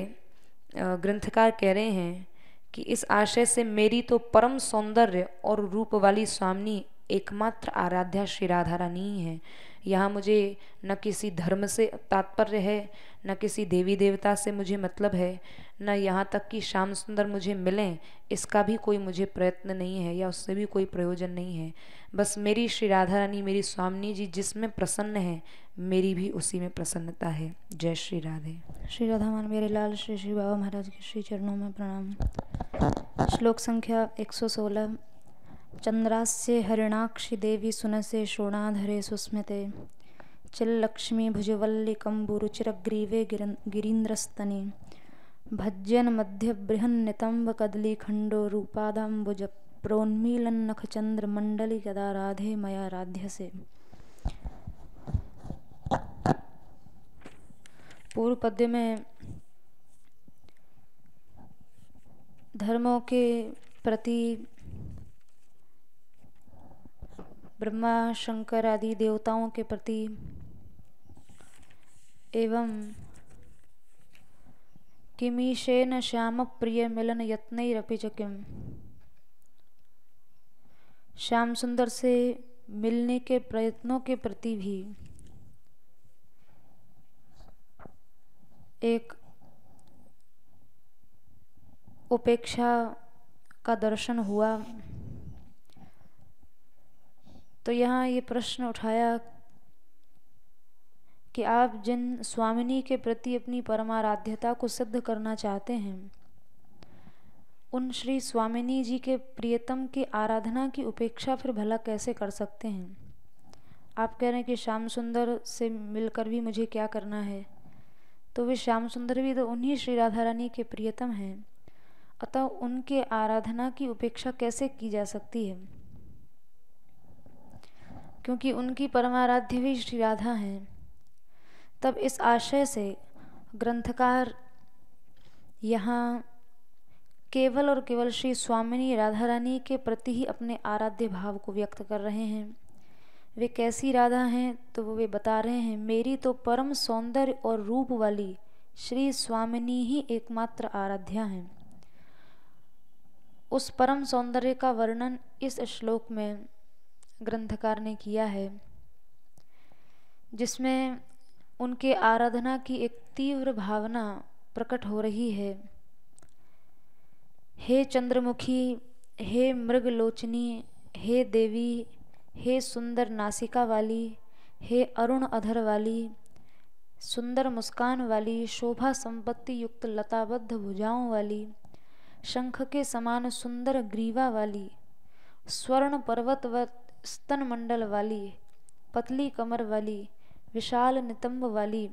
[SPEAKER 2] ग्रंथकार कह रहे हैं कि इस आशय से मेरी तो परम सौंदर्य और रूप वाली स्वामिनी एकमात्र आराध्या श्री राधा रानी ही है। यहाँ मुझे न किसी धर्म से तात्पर्य है, न किसी देवी देवता से मुझे मतलब है, न यहाँ तक कि श्याम सुंदर मुझे मिलें इसका भी कोई मुझे प्रयत्न नहीं है या उससे भी कोई प्रयोजन नहीं है। बस मेरी श्री राधा रानी, मेरी स्वामिनी जी जिसमें प्रसन्न है, मेरी भी उसी में प्रसन्नता है। जय श्री राधे।
[SPEAKER 3] श्री राधा मान मेरे लाल श्री श्री बाबा महाराज के श्री चरणों में प्रणाम। श्लोक संख्या 116। चंद्रास्य हरिणाक्षि देवी सुनसे शोणाधरे सुस्मिते चिल्लक्ष्मी भुजवल्ली कम्बुरुचिरग्रीवे गिरीन्द्रस्तने भज्यन मध्य बृहन्नितंब कदली खंडो रूपादाम्बुज प्रोन्मीलन नख चंद्र मंडली कदा राधे मया राध्य से। पूर्व पद्य में धर्मों के प्रति ब्रह्मा शंकर आदि देवताओं के प्रति एवं किमीशेन श्याम प्रिय मिलन यत्नैरपि च किम। श्याम सुंदर से मिलने के प्रयत्नों के प्रति भी एक उपेक्षा का दर्शन हुआ। तो यहाँ ये प्रश्न उठाया कि आप जिन स्वामिनी के प्रति अपनी परमाराध्यता को सिद्ध करना चाहते हैं, उन श्री स्वामिनी जी के प्रियतम की आराधना की उपेक्षा फिर भला कैसे कर सकते हैं। आप कह रहे हैं कि श्याम सुंदर से मिलकर भी मुझे क्या करना है, तो वे श्याम सुंदर भी तो उन्हीं श्री राधा रानी के प्रियतम हैं, अतः उनके आराधना की उपेक्षा कैसे की जा सकती है, क्योंकि उनकी परमाराध्य भी श्री राधा हैं। तब इस आशय से ग्रंथकार यहाँ केवल और केवल श्री स्वामिनी राधा रानी के प्रति ही अपने आराध्य भाव को व्यक्त कर रहे हैं। वे कैसी राधा हैं, तो वे बता रहे हैं, मेरी तो परम सौंदर्य और रूप वाली श्री स्वामिनी ही एकमात्र आराध्या हैं। उस परम सौंदर्य का वर्णन इस श्लोक में ग्रंथकार ने किया है, जिसमें उनके आराधना की एक तीव्र भावना प्रकट हो रही है। हे चंद्रमुखी, हे मृगलोचनी, हे देवी, हे सुंदर नासिका वाली, हे अरुण अधर वाली, सुंदर मुस्कान वाली, शोभा संपत्ति युक्त लताबद्ध भुजाओं वाली, शंख के समान सुंदर ग्रीवा वाली, स्वर्ण पर्वतवत स्तन मंडल वाली, पतली कमर वाली, विशाल नितंब वाली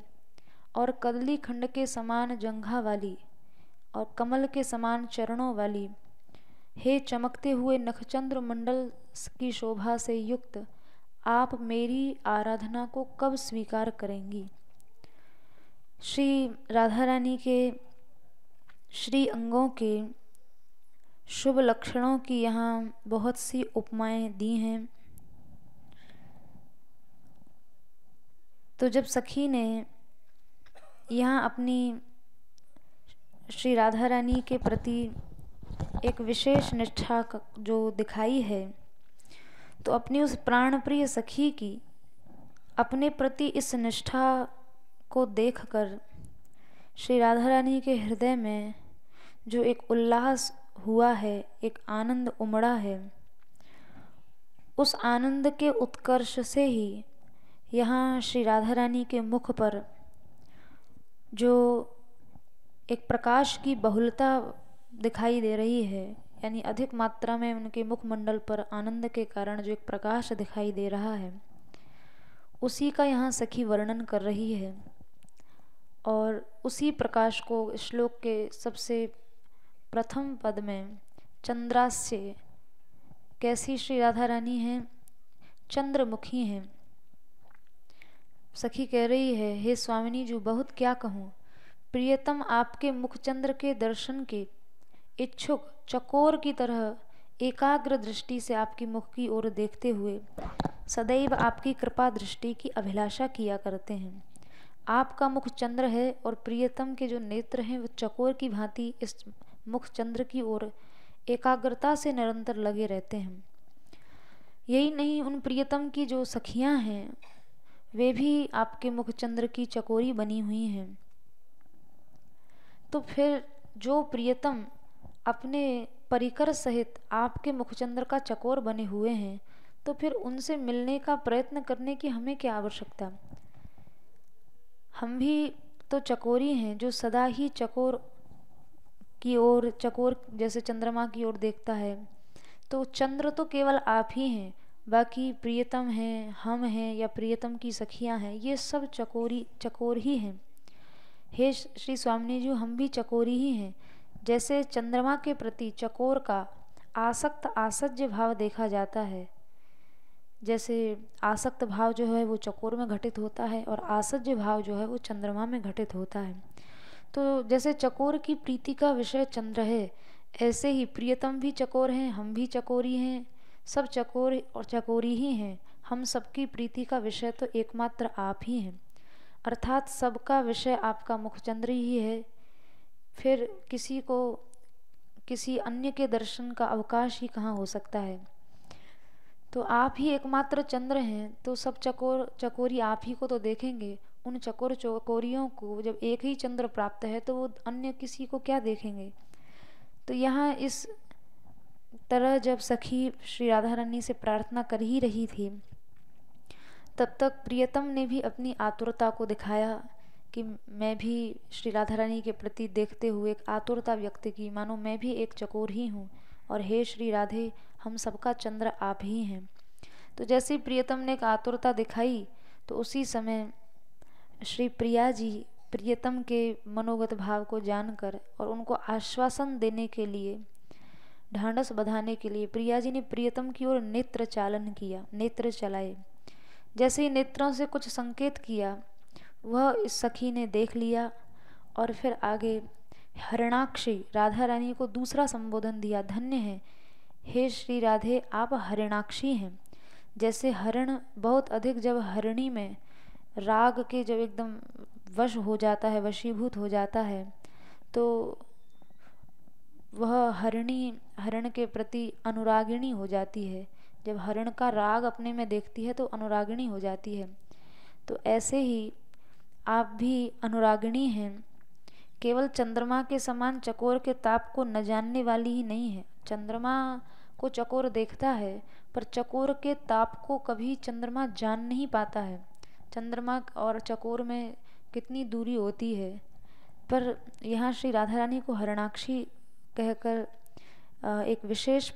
[SPEAKER 3] और कदली खंड के समान जंघा वाली और कमल के समान चरणों वाली, हे चमकते हुए नखचंद्र मंडल की शोभा से युक्त, आप मेरी आराधना को कब स्वीकार करेंगी। श्री राधा रानी के श्री अंगों के शुभ लक्षणों की यहाँ बहुत सी उपमाएं दी हैं। तो जब सखी ने यहाँ अपनी श्री राधा रानी के प्रति एक विशेष निष्ठा जो दिखाई है, तो अपनी उस प्राण प्रिय सखी की अपने प्रति इस निष्ठा को देखकर श्री राधा रानी के हृदय में जो एक उल्लास हुआ है, एक आनंद उमड़ा है, उस आनंद के उत्कर्ष से ही यहाँ श्री राधा रानी के मुख पर जो एक प्रकाश की बहुलता दिखाई दे रही है, यानी अधिक मात्रा में उनके मुखमंडल पर आनंद के कारण जो एक प्रकाश दिखाई दे रहा है, उसी का यहाँ सखी वर्णन कर रही है। और उसी प्रकाश को श्लोक के सबसे प्रथम पद में चंद्रास्य, कैसी श्री राधा रानी हैं, चंद्रमुखी हैं। सखी कह रही है, हे स्वामिनी जी, बहुत क्या कहूँ, प्रियतम आपके मुखचंद्र के दर्शन के इच्छुक चकोर की तरह एकाग्र दृष्टि से आपकी मुख की ओर देखते हुए सदैव आपकी कृपा दृष्टि की अभिलाषा किया करते हैं। आपका मुख चंद्र है और प्रियतम के जो नेत्र हैं वो चकोर की भांति इस मुख चंद्र की ओर एकाग्रता से निरंतर लगे रहते हैं। यही नहीं, उन प्रियतम की जो सखियां हैं वे भी आपके मुख चंद्र की चकोरी बनी हुई हैं। तो फिर जो प्रियतम अपने परिकर सहित आपके मुखचंद्र का चकोर बने हुए हैं, तो फिर उनसे मिलने का प्रयत्न करने की हमें क्या आवश्यकता। हम भी तो चकोरी हैं, जो सदा ही चकोर की ओर, चकोर जैसे चंद्रमा की ओर देखता है। तो चंद्र तो केवल आप ही हैं, बाकी प्रियतम हैं, हम हैं या प्रियतम की सखियां हैं, ये सब चकोर ही हैं। हे श्री स्वामिनी जी, हम भी चकोरी ही हैं। जैसे चंद्रमा के प्रति चकोर का आसक्त आसज्य भाव देखा जाता है, जैसे आसक्त भाव जो है वो चकोर में घटित होता है और आसज्य भाव जो है वो चंद्रमा में घटित होता है। तो जैसे चकोर की प्रीति का विषय चंद्र है, ऐसे ही प्रियतम भी चकोर हैं, हम भी चकोरी हैं, सब चकोर और चकोरी ही हैं। हम सबकी प्रीति का विषय तो एकमात्र आप ही हैं, अर्थात सबका विषय आपका मुखचंद्र ही है। फिर किसी को किसी अन्य के दर्शन का अवकाश ही कहाँ हो सकता है। तो आप ही एकमात्र चंद्र हैं, तो सब चकोर चकोरी आप ही को तो देखेंगे। उन चकोर चकोरियों को जब एक ही चंद्र प्राप्त है तो वो अन्य किसी को क्या देखेंगे। तो यहाँ इस तरह जब सखी श्री राधा रानी से प्रार्थना कर ही रही थी, तब तक प्रियतम ने भी अपनी आतुरता को दिखाया कि मैं भी श्री राधा रानी के प्रति देखते हुए एक आतुरता व्यक्त की, मानो मैं भी एक चकोर ही हूँ और हे श्री राधे, हम सबका चंद्र आप ही हैं। तो जैसे ही प्रियतम ने एक आतुरता दिखाई, तो उसी समय श्री प्रिया जी प्रियतम के मनोगत भाव को जानकर और उनको आश्वासन देने के लिए, ढांढस बंधाने के लिए प्रिया जी ने प्रियतम की ओर नेत्र चालन किया, नेत्र चलाए। जैसे ही नेत्रों से कुछ संकेत किया, वह इस सखी ने देख लिया और फिर आगे हरिणाक्षी राधा रानी को दूसरा संबोधन दिया, धन्य है हे श्री राधे, आप हरिणाक्षी हैं। जैसे हरिण बहुत अधिक जब हरिणी में राग के जब एकदम वश हो जाता है, वशीभूत हो जाता है, तो वह हरिणी हरिण के प्रति अनुरागिणी हो जाती है। जब हरिण का राग अपने में देखती है तो अनुरागिणी हो जाती है। तो ऐसे ही आप भी अनुरागिणी हैं। केवल चंद्रमा के समान चकोर के ताप को न जानने वाली ही नहीं है। चंद्रमा को चकोर देखता है, पर चकोर के ताप को कभी चंद्रमा जान नहीं पाता है। चंद्रमा और चकोर में कितनी दूरी होती है। पर यहाँ श्री राधा रानी को हरिणाक्षी कहकर एक विशेष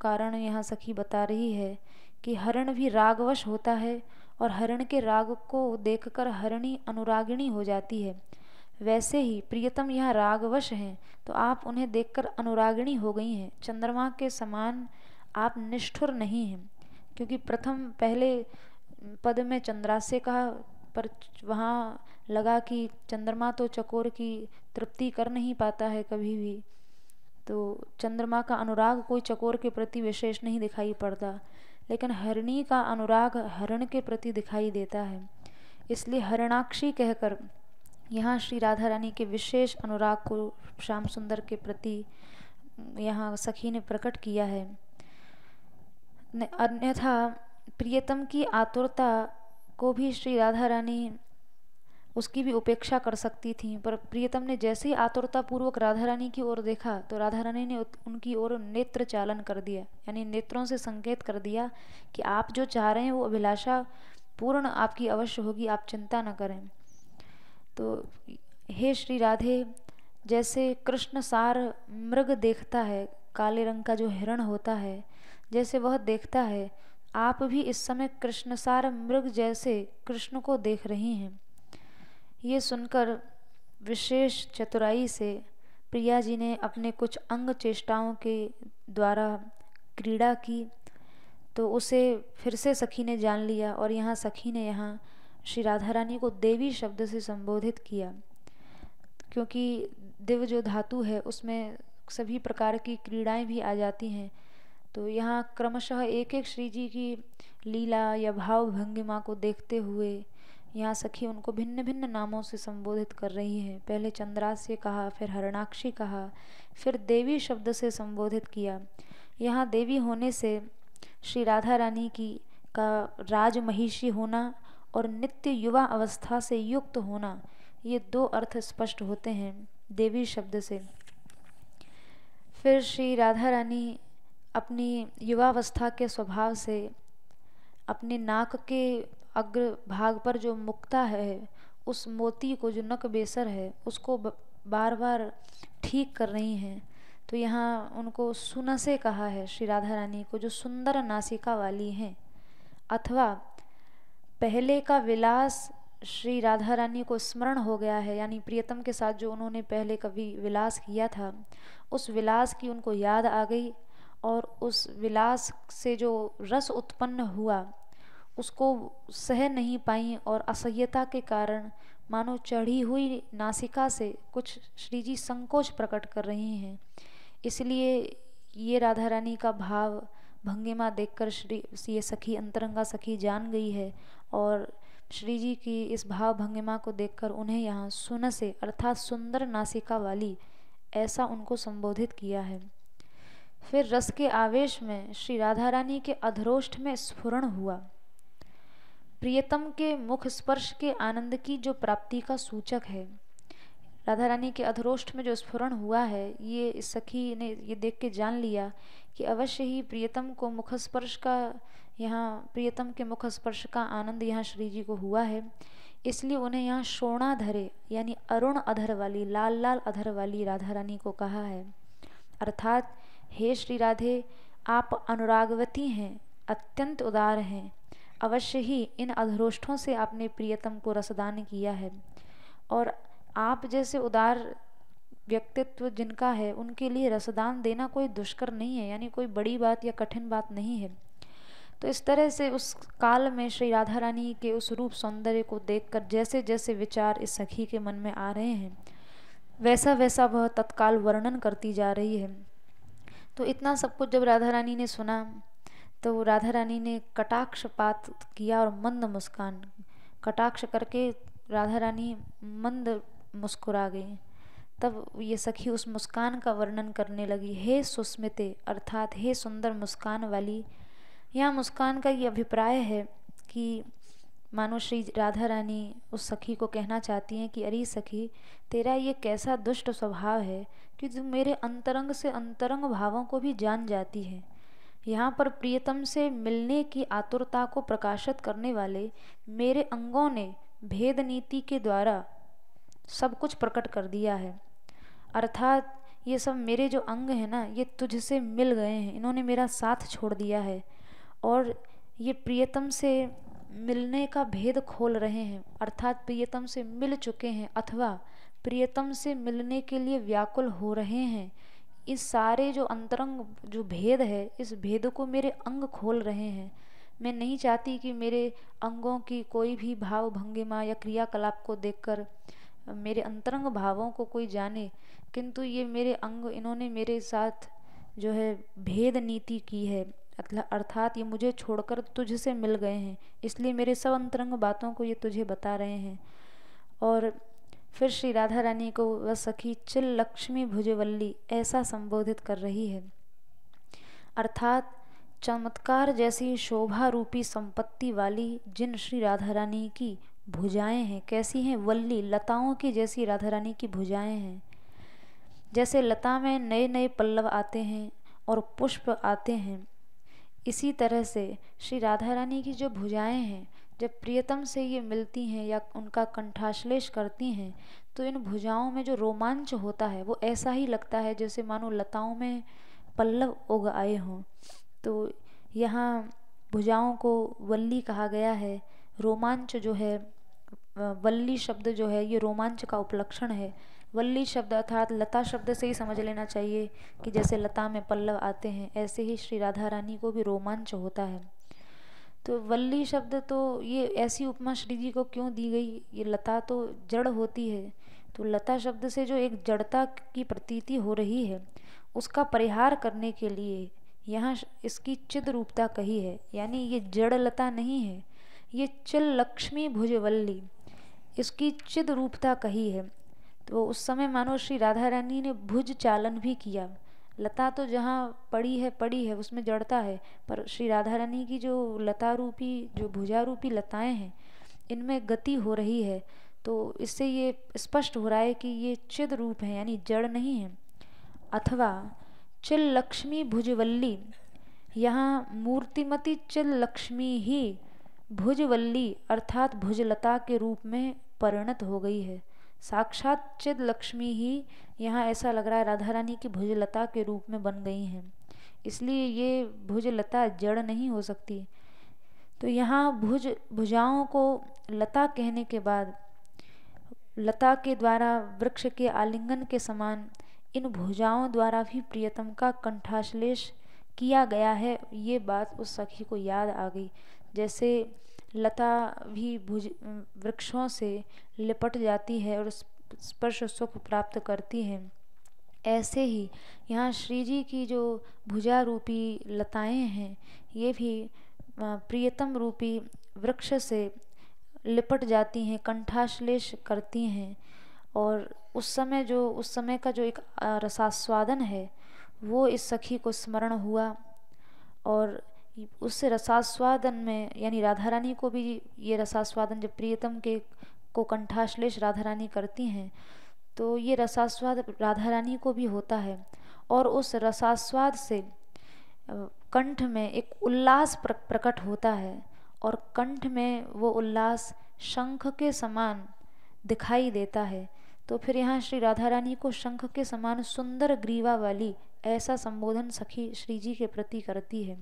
[SPEAKER 3] कारण यहाँ सखी बता रही है कि हरिण भी रागवश होता है और हरिण के राग को देखकर हरिणी अनुरागिणी हो जाती है। वैसे ही प्रियतम यहाँ रागवश हैं, तो आप उन्हें देखकर अनुरागिणी हो गई हैं। चंद्रमा के समान आप निष्ठुर नहीं हैं, क्योंकि प्रथम पहले पद में चंद्रास्य कहा, पर वहाँ लगा कि चंद्रमा तो चकोर की तृप्ति कर नहीं पाता है कभी भी। तो चंद्रमा का अनुराग कोई चकोर के प्रति विशेष नहीं दिखाई पड़ता, लेकिन हरिणी का अनुराग हरिण के प्रति दिखाई देता है। इसलिए हरिणाक्षी कहकर यहाँ श्री राधा रानी के विशेष अनुराग को श्याम सुंदर के प्रति यहाँ सखी ने प्रकट किया है। अन्यथा प्रियतम की आतुरता को भी श्री राधा रानी उसकी भी उपेक्षा कर सकती थी, पर प्रियतम ने जैसे ही आतुरता पूर्वक राधा रानी की ओर देखा, तो राधा रानी ने उनकी ओर नेत्र चालन कर दिया, यानी नेत्रों से संकेत कर दिया कि आप जो चाह रहे हैं वो अभिलाषा पूर्ण आपकी अवश्य होगी, आप चिंता न करें। तो हे श्री राधे, जैसे कृष्ण सार मृग देखता है, काले रंग का जो हिरण होता है, जैसे वह देखता है, आप भी इस समय कृष्णसार मृग जैसे कृष्ण को देख रही हैं। ये सुनकर विशेष चतुराई से प्रिया जी ने अपने कुछ अंग चेष्टाओं के द्वारा क्रीड़ा की, तो उसे फिर से सखी ने जान लिया और यहाँ सखी ने यहाँ श्री राधा रानी को देवी शब्द से संबोधित किया, क्योंकि दिव्य जो धातु है उसमें सभी प्रकार की क्रीड़ाएं भी आ जाती हैं। तो यहाँ क्रमशः एक एक श्री जी की लीला या भाव भंगिमा को देखते हुए यहाँ सखी उनको भिन्न भिन्न नामों से संबोधित कर रही है। पहले चंद्रास्य कहा, फिर हरिणाक्षी कहा, फिर देवी शब्द से संबोधित किया। यहाँ देवी होने से श्री राधा रानी की का राजमहिषी होना और नित्य युवा अवस्था से युक्त होना, ये दो अर्थ स्पष्ट होते हैं देवी शब्द से। फिर श्री राधा रानी अपनी युवावस्था के स्वभाव से अपने नाक के अग्र भाग पर जो मुक्ता है, उस मोती को जो नक बेसर है उसको बार बार ठीक कर रही हैं। तो यहाँ उनको सुनसे कहा है श्री राधा रानी को, जो सुंदर नासिका वाली हैं। अथवा पहले का विलास श्री राधा रानी को स्मरण हो गया है, यानी प्रियतम के साथ जो उन्होंने पहले कभी विलास किया था, उस विलास की उनको याद आ गई और उस विलास से जो रस उत्पन्न हुआ उसको सह नहीं पाई और असह्यता के कारण मानो चढ़ी हुई नासिका से कुछ श्री जी संकोच प्रकट कर रही हैं। इसलिए ये राधा रानी का भाव भंगिमा देखकर श्री ये सखी अंतरंगा सखी जान गई है और श्री जी की इस भाव भंगिमा को देखकर उन्हें यहाँ सुनसे अर्थात सुंदर नासिका वाली ऐसा उनको संबोधित किया है। फिर रस के आवेश में श्री राधा रानी के अधरोष्ठ में स्फुरण हुआ। प्रियतम के मुख स्पर्श के आनंद की जो प्राप्ति का सूचक है। राधा रानी के अधरोष्ठ में जो स्फुरण हुआ है, ये इस सखी ने ये देख के जान लिया कि अवश्य ही प्रियतम को मुख स्पर्श का, यहाँ प्रियतम के मुख स्पर्श का आनंद यहाँ श्री जी को हुआ है। इसलिए उन्हें यहाँ शोणाधरे यानी अरुण अधर वाली, लाल लाल अधर वाली राधा रानी को कहा है। अर्थात हे श्री राधे, आप अनुरागवती हैं, अत्यंत उदार हैं। अवश्य ही इन अधरोष्ठों से आपने प्रियतम को रसदान किया है, और आप जैसे उदार व्यक्तित्व जिनका है उनके लिए रसदान देना कोई दुष्कर नहीं है, यानी कोई बड़ी बात या कठिन बात नहीं है। तो इस तरह से उस काल में श्री राधा रानी के उस रूप सौंदर्य को देखकर जैसे जैसे विचार इस सखी के मन में आ रहे हैं, वैसा वैसा वह तत्काल वर्णन करती जा रही है। तो इतना सब कुछ जब राधा रानी ने सुना तो राधा रानी ने कटाक्षपात किया और मंद मुस्कान, कटाक्ष करके राधा रानी मंद मुस्कुरा गई। तब ये सखी उस मुस्कान का वर्णन करने लगी। हे सुस्मिते अर्थात हे सुंदर मुस्कान वाली। यहाँ मुस्कान का ये अभिप्राय है कि मानो श्री राधा रानी उस सखी को कहना चाहती हैं कि अरे सखी, तेरा ये कैसा दुष्ट स्वभाव है कि तू मेरे अंतरंग से अंतरंग भावों को भी जान जाती है। यहाँ पर प्रियतम से मिलने की आतुरता को प्रकाशित करने वाले मेरे अंगों ने भेद नीति के द्वारा सब कुछ प्रकट कर दिया है। अर्थात ये सब मेरे जो अंग हैं ना, ये तुझसे मिल गए हैं, इन्होंने मेरा साथ छोड़ दिया है और ये प्रियतम से मिलने का भेद खोल रहे हैं। अर्थात प्रियतम से मिल चुके हैं अथवा प्रियतम से मिलने के लिए व्याकुल हो रहे हैं। इस सारे जो अंतरंग जो भेद है, इस भेद को मेरे अंग खोल रहे हैं। मैं नहीं चाहती कि मेरे अंगों की कोई भी भाव भंगिमा या क्रियाकलाप को देखकर मेरे अंतरंग भावों को कोई जाने, किंतु ये मेरे अंग, इन्होंने मेरे साथ जो है भेद नीति की है। अर्थात ये मुझे छोड़कर तुझसे मिल गए हैं, इसलिए मेरे सब अंतरंग बातों को ये तुझे बता रहे हैं। और फिर श्री राधा रानी को वह सखी चिल लक्ष्मी भुजवल्ली ऐसा संबोधित कर रही है। अर्थात चमत्कार जैसी शोभा रूपी संपत्ति वाली जिन श्री राधा रानी की भुजाएं हैं, कैसी हैं? वल्ली, लताओं की जैसी राधा रानी की भुजाएं हैं। जैसे लता में नए नए पल्लव आते हैं और पुष्प आते हैं, इसी तरह से श्री राधा रानी की जो भुजाएं हैं, जब प्रियतम से ये मिलती हैं या उनका कंठाश्लेष करती हैं, तो इन भुजाओं में जो रोमांच होता है वो ऐसा ही लगता है जैसे मानो लताओं में पल्लव उग आए हों। तो यहाँ भुजाओं को वल्ली कहा गया है। रोमांच जो है, वल्ली शब्द जो है ये रोमांच का उपलक्षण है। वल्ली शब्द अर्थात लता शब्द से ही समझ लेना चाहिए कि जैसे लता में पल्लव आते हैं, ऐसे ही श्री राधा रानी को भी रोमांच होता है। तो वल्ली शब्द, तो ये ऐसी उपमा श्री जी को क्यों दी गई? ये लता तो जड़ होती है, तो लता शब्द से जो एक जड़ता की प्रतीति हो रही है, उसका परिहार करने के लिए यहाँ इसकी चिद रूपता कही है। यानी ये जड़ लता नहीं है, ये चिल लक्ष्मी भुजवल्ली, इसकी चिद रूपता कही है। तो उस समय मानो श्री राधा रानी ने भुज चालन भी किया। लता तो जहाँ पड़ी है उसमें जड़ता है, पर श्री राधा रानी की जो लता रूपी, जो भुजा रूपी लताएं हैं, इनमें गति हो रही है। तो इससे ये स्पष्ट हो रहा है कि ये चिद रूप है, यानी जड़ नहीं है। अथवा चिल लक्ष्मी भुजवल्ली, यहाँ मूर्तिमती चिल लक्ष्मी ही भुजवल्ली अर्थात भुजलता के रूप में परिणत हो गई है। साक्षात चिद लक्ष्मी ही यहाँ ऐसा लग रहा है राधा रानी की भुजलता के रूप में बन गई हैं, इसलिए ये भुजलता जड़ नहीं हो सकती। तो यहाँ भुजाओं को लता कहने के बाद लता के द्वारा वृक्ष के आलिंगन के समान इन भुजाओं द्वारा भी प्रियतम का कंठाश्लेष किया गया है। ये बात उस सखी को याद आ गई। जैसे लता भी वृक्षों से लिपट जाती है और स्पर्श सुख प्राप्त करती है, ऐसे ही यहाँ श्री जी की जो भुजा रूपी लताएं हैं, ये भी प्रियतम रूपी वृक्ष से लिपट जाती हैं, कंठाश्लेष करती हैं, और उस समय का जो एक रसास्वादन है वो इस सखी को स्मरण हुआ। और उससे रसास्वादन में, यानी राधा रानी को भी ये रसास्वादन, जब प्रियतम के को कंठाश्लेष राधा रानी करती हैं तो ये रसास्वाद राधा रानी को भी होता है, और उस रसास्वाद से कंठ में एक उल्लास प्रकट होता है, और कंठ में वो उल्लास शंख के समान दिखाई देता है। तो फिर यहाँ श्री राधा रानी को शंख के समान सुंदर ग्रीवा वाली ऐसा संबोधन सखी श्री जी के प्रति करती है।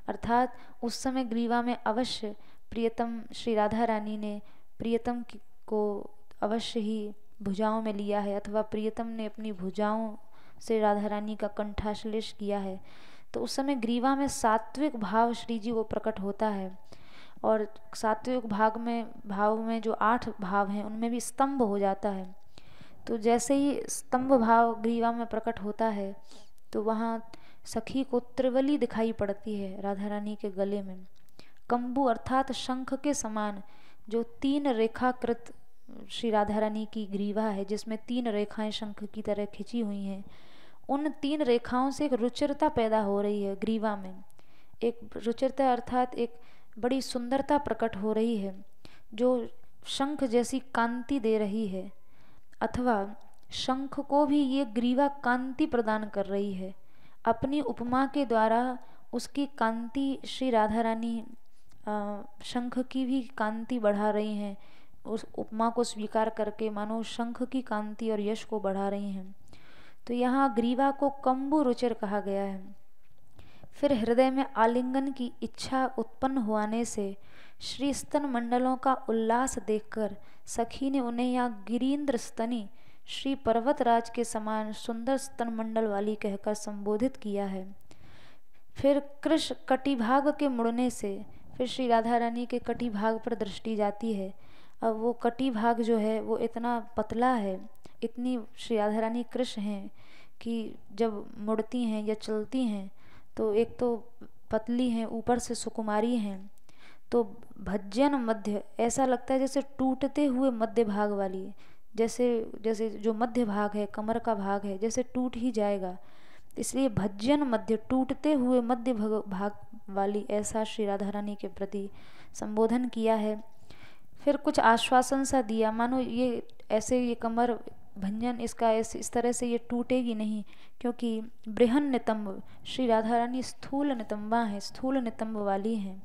[SPEAKER 3] अर्थात उस समय ग्रीवा में अवश्य प्रियतम, श्री राधा रानी ने प्रियतम को अवश्य ही भुजाओं में लिया है, अथवा प्रियतम ने अपनी भुजाओं से राधा रानी का कंठाश्लेष किया है। तो उस समय ग्रीवा में सात्विक भाव श्री जी को प्रकट होता है, और सात्विक भाव में जो 8 भाव हैं उनमें भी स्तंभ हो जाता है। तो जैसे ही स्तंभ भाव ग्रीवा में प्रकट होता है तो वहाँ सखी को त्रिवली दिखाई पड़ती है राधा रानी के गले में। कंबू अर्थात शंख के समान जो 3 रेखाकृत श्री राधा रानी की ग्रीवा है, जिसमें 3 रेखाएं शंख की तरह खिंची हुई हैं, उन 3 रेखाओं से एक रुचिरता पैदा हो रही है ग्रीवा में। एक रुचिरता अर्थात एक बड़ी सुंदरता प्रकट हो रही है जो शंख जैसी कांति दे रही है, अथवा शंख को भी ये ग्रीवा कांति प्रदान कर रही है। अपनी उपमा के द्वारा उसकी कांति श्री राधा रानी शंख की भी कांति बढ़ा रही हैं, उस उपमा को स्वीकार करके मानो शंख की कांति और यश को बढ़ा रही हैं। तो यहाँ ग्रीवा को कंबु रुचिर कहा गया है। फिर हृदय में आलिंगन की इच्छा उत्पन्न होने से श्री स्तन मंडलों का उल्लास देखकर सखी ने उन्हें यहाँ गिरीन्द्र स्तनी श्री पर्वतराज के समान सुंदर स्तन मंडल वाली कहकर संबोधित किया है। फिर कृष कटिभाग के मुड़ने से फिर श्री राधा रानी के कटिभाग पर दृष्टि जाती है। अब वो कटिभाग जो है वो इतना पतला है, इतनी श्री राधा रानी कृष्ण हैं कि जब मुड़ती हैं या चलती हैं तो एक तो पतली हैं, ऊपर से सुकुमारी हैं, तो भज्जन मध्य ऐसा लगता है जैसे टूटते हुए मध्य भाग वाली, जैसे जो मध्य भाग है, कमर का भाग है, जैसे टूट ही जाएगा। इसलिए भज्जन मध्य, टूटते हुए मध्य भाग वाली, ऐसा श्री राधा रानी के प्रति संबोधन किया है। फिर कुछ आश्वासन सा दिया, मानो ये ऐसे ये कमर भंजन इसका इस तरह से ये टूटेगी नहीं, क्योंकि बृहन नितंब श्री राधा रानी स्थूल नितंबा हैं, स्थूल नितंब वाली हैं।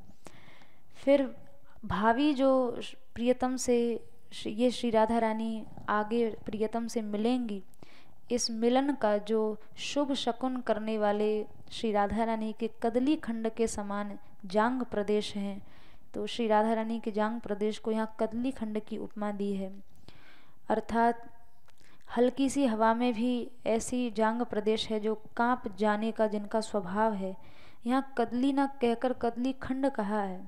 [SPEAKER 3] फिर भावी जो प्रियतम से ये श्री राधा रानी आगे प्रियतम से मिलेंगी, इस मिलन का जो शुभ शकुन करने वाले श्री राधा रानी के कदली खंड के समान जांग प्रदेश हैं, तो श्री राधा रानी के जांग प्रदेश को यहाँ कदली खंड की उपमा दी है। अर्थात हल्की सी हवा में भी ऐसी जांग प्रदेश है जो कांप जाने का जिनका स्वभाव है। यहाँ कदली न कहकर कदली खंड कहा है,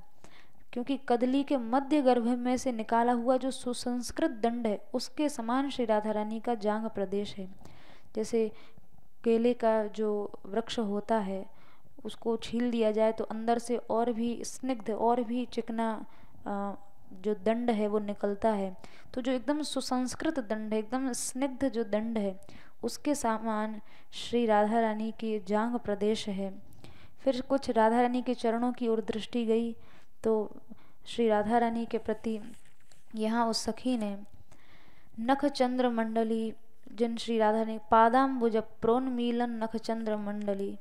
[SPEAKER 3] क्योंकि कदली के मध्य गर्भ में से निकाला हुआ जो सुसंस्कृत दंड है उसके समान श्री राधा रानी का जांग प्रदेश है। जैसे केले का जो वृक्ष होता है उसको छील दिया जाए तो अंदर से और भी स्निग्ध और भी चिकना जो दंड है वो निकलता है, तो जो एकदम सुसंस्कृत दंड है, एकदम स्निग्ध जो दंड है, उसके समान श्री राधा रानी की जांग प्रदेश है। फिर कुछ राधा रानी के चरणों की ओर दृष्टि गई तो श्री राधा रानी के प्रति यहाँ उस सखी ने नख चंद्र मंडली, जिन श्री राधा ने पादाम्बुज प्रोन्मीलन नख चंद्र मंडली,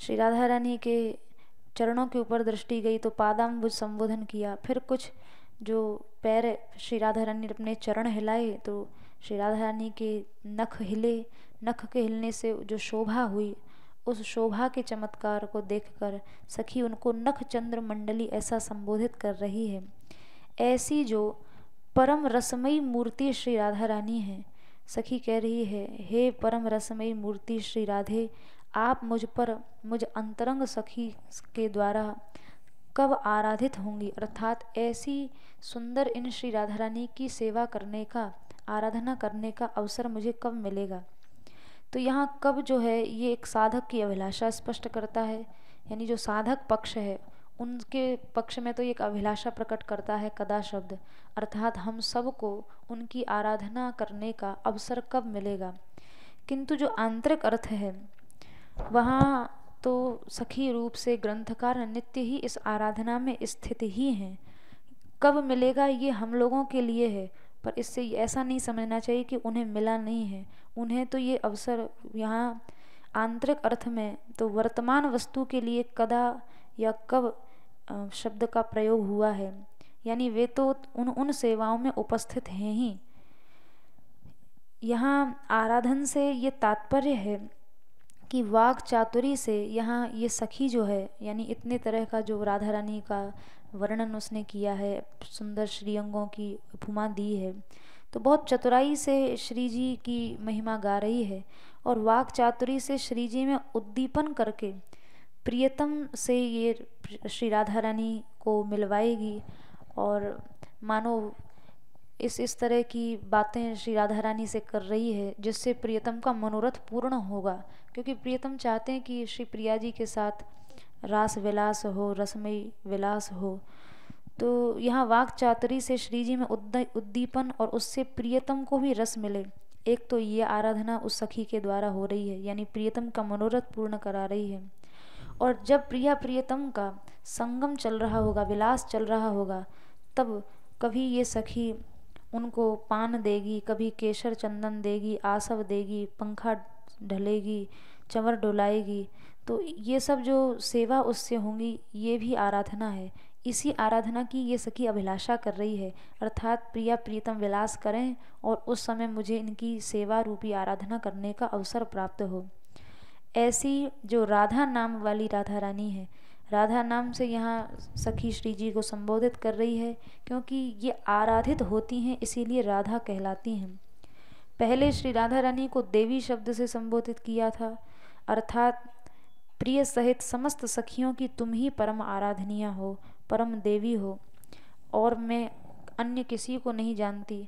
[SPEAKER 3] श्री राधा रानी के चरणों के ऊपर दृष्टि गई तो पादाम्बुज संबोधन किया। फिर कुछ जो पैर श्री राधा रानी ने अपने चरण हिलाए तो श्री राधा रानी के नख हिले, नख के हिलने से जो शोभा हुई, उस शोभा के चमत्कार को देखकर सखी उनको नख चंद्र मंडली ऐसा संबोधित कर रही है। ऐसी जो परम रसमयी मूर्ति श्री राधा रानी है, सखी कह रही है, हे परम रसमयी मूर्ति श्री राधे, आप मुझ अंतरंग सखी के द्वारा कब आराधित होंगी, अर्थात ऐसी सुंदर इन श्री राधा रानी की सेवा करने का, आराधना करने का अवसर मुझे कब मिलेगा। तो यहाँ कब जो है ये एक साधक की अभिलाषा स्पष्ट करता है, यानी जो साधक पक्ष है उनके पक्ष में तो एक अभिलाषा प्रकट करता है कदा शब्द, अर्थात हम सबको उनकी आराधना करने का अवसर कब मिलेगा। किंतु जो आंतरिक अर्थ है वहाँ तो सखी रूप से ग्रंथकार नित्य ही इस आराधना में स्थित ही हैं। कब मिलेगा ये हम लोगों के लिए है, पर इससे ऐसा नहीं समझना चाहिए कि उन्हें मिला नहीं है। उन्हें तो ये अवसर यहाँ आंतरिक अर्थ में तो वर्तमान वस्तु के लिए कदा या कब शब्द का प्रयोग हुआ है, यानी वे तो उन सेवाओं में उपस्थित हैं ही। यहाँ आराधन से ये तात्पर्य है कि वाक चातुरी से यहाँ ये सखी जो है, यानी इतने तरह का जो राधा रानी का वर्णन उसने किया है, सुंदर श्रीअंगों की उपमा दी है, तो बहुत चतुराई से श्री जी की महिमा गा रही है और वाक चातुरी से श्री जी में उद्दीपन करके प्रियतम से ये श्री राधा रानी को मिलवाएगी। और मानो इस तरह की बातें श्री राधा रानी से कर रही है जिससे प्रियतम का मनोरथ पूर्ण होगा, क्योंकि प्रियतम चाहते हैं कि श्री प्रिया जी के साथ रास विलास हो, रसमयी विलास हो। तो यहाँ वाक चातुरी से श्री जी में उद्दीपन और उससे प्रियतम को भी रस मिले। एक तो ये आराधना उस सखी के द्वारा हो रही है, यानी प्रियतम का मनोरथ पूर्ण करा रही है। और जब प्रिया प्रियतम का संगम चल रहा होगा, विलास चल रहा होगा, तब कभी ये सखी उनको पान देगी, कभी केशर चंदन देगी, आसव देगी, पंखा ढलेगी, चंवर डुलाएगी। तो ये सब जो सेवा उससे होंगी ये भी आराधना है। इसी आराधना की ये सखी अभिलाषा कर रही है, अर्थात प्रिया प्रियतम विलास करें और उस समय मुझे इनकी सेवा रूपी आराधना करने का अवसर प्राप्त हो। ऐसी जो राधा नाम वाली राधा रानी है, राधा नाम से यहाँ सखी श्री जी को संबोधित कर रही है, क्योंकि ये आराधित होती हैं इसीलिए राधा कहलाती हैं। पहले श्री राधा रानी को देवी शब्द से संबोधित किया था, अर्थात प्रिय सहित समस्त सखियों की तुम ही परम आराधनीय हो, परम देवी हो, और मैं अन्य किसी को नहीं जानती।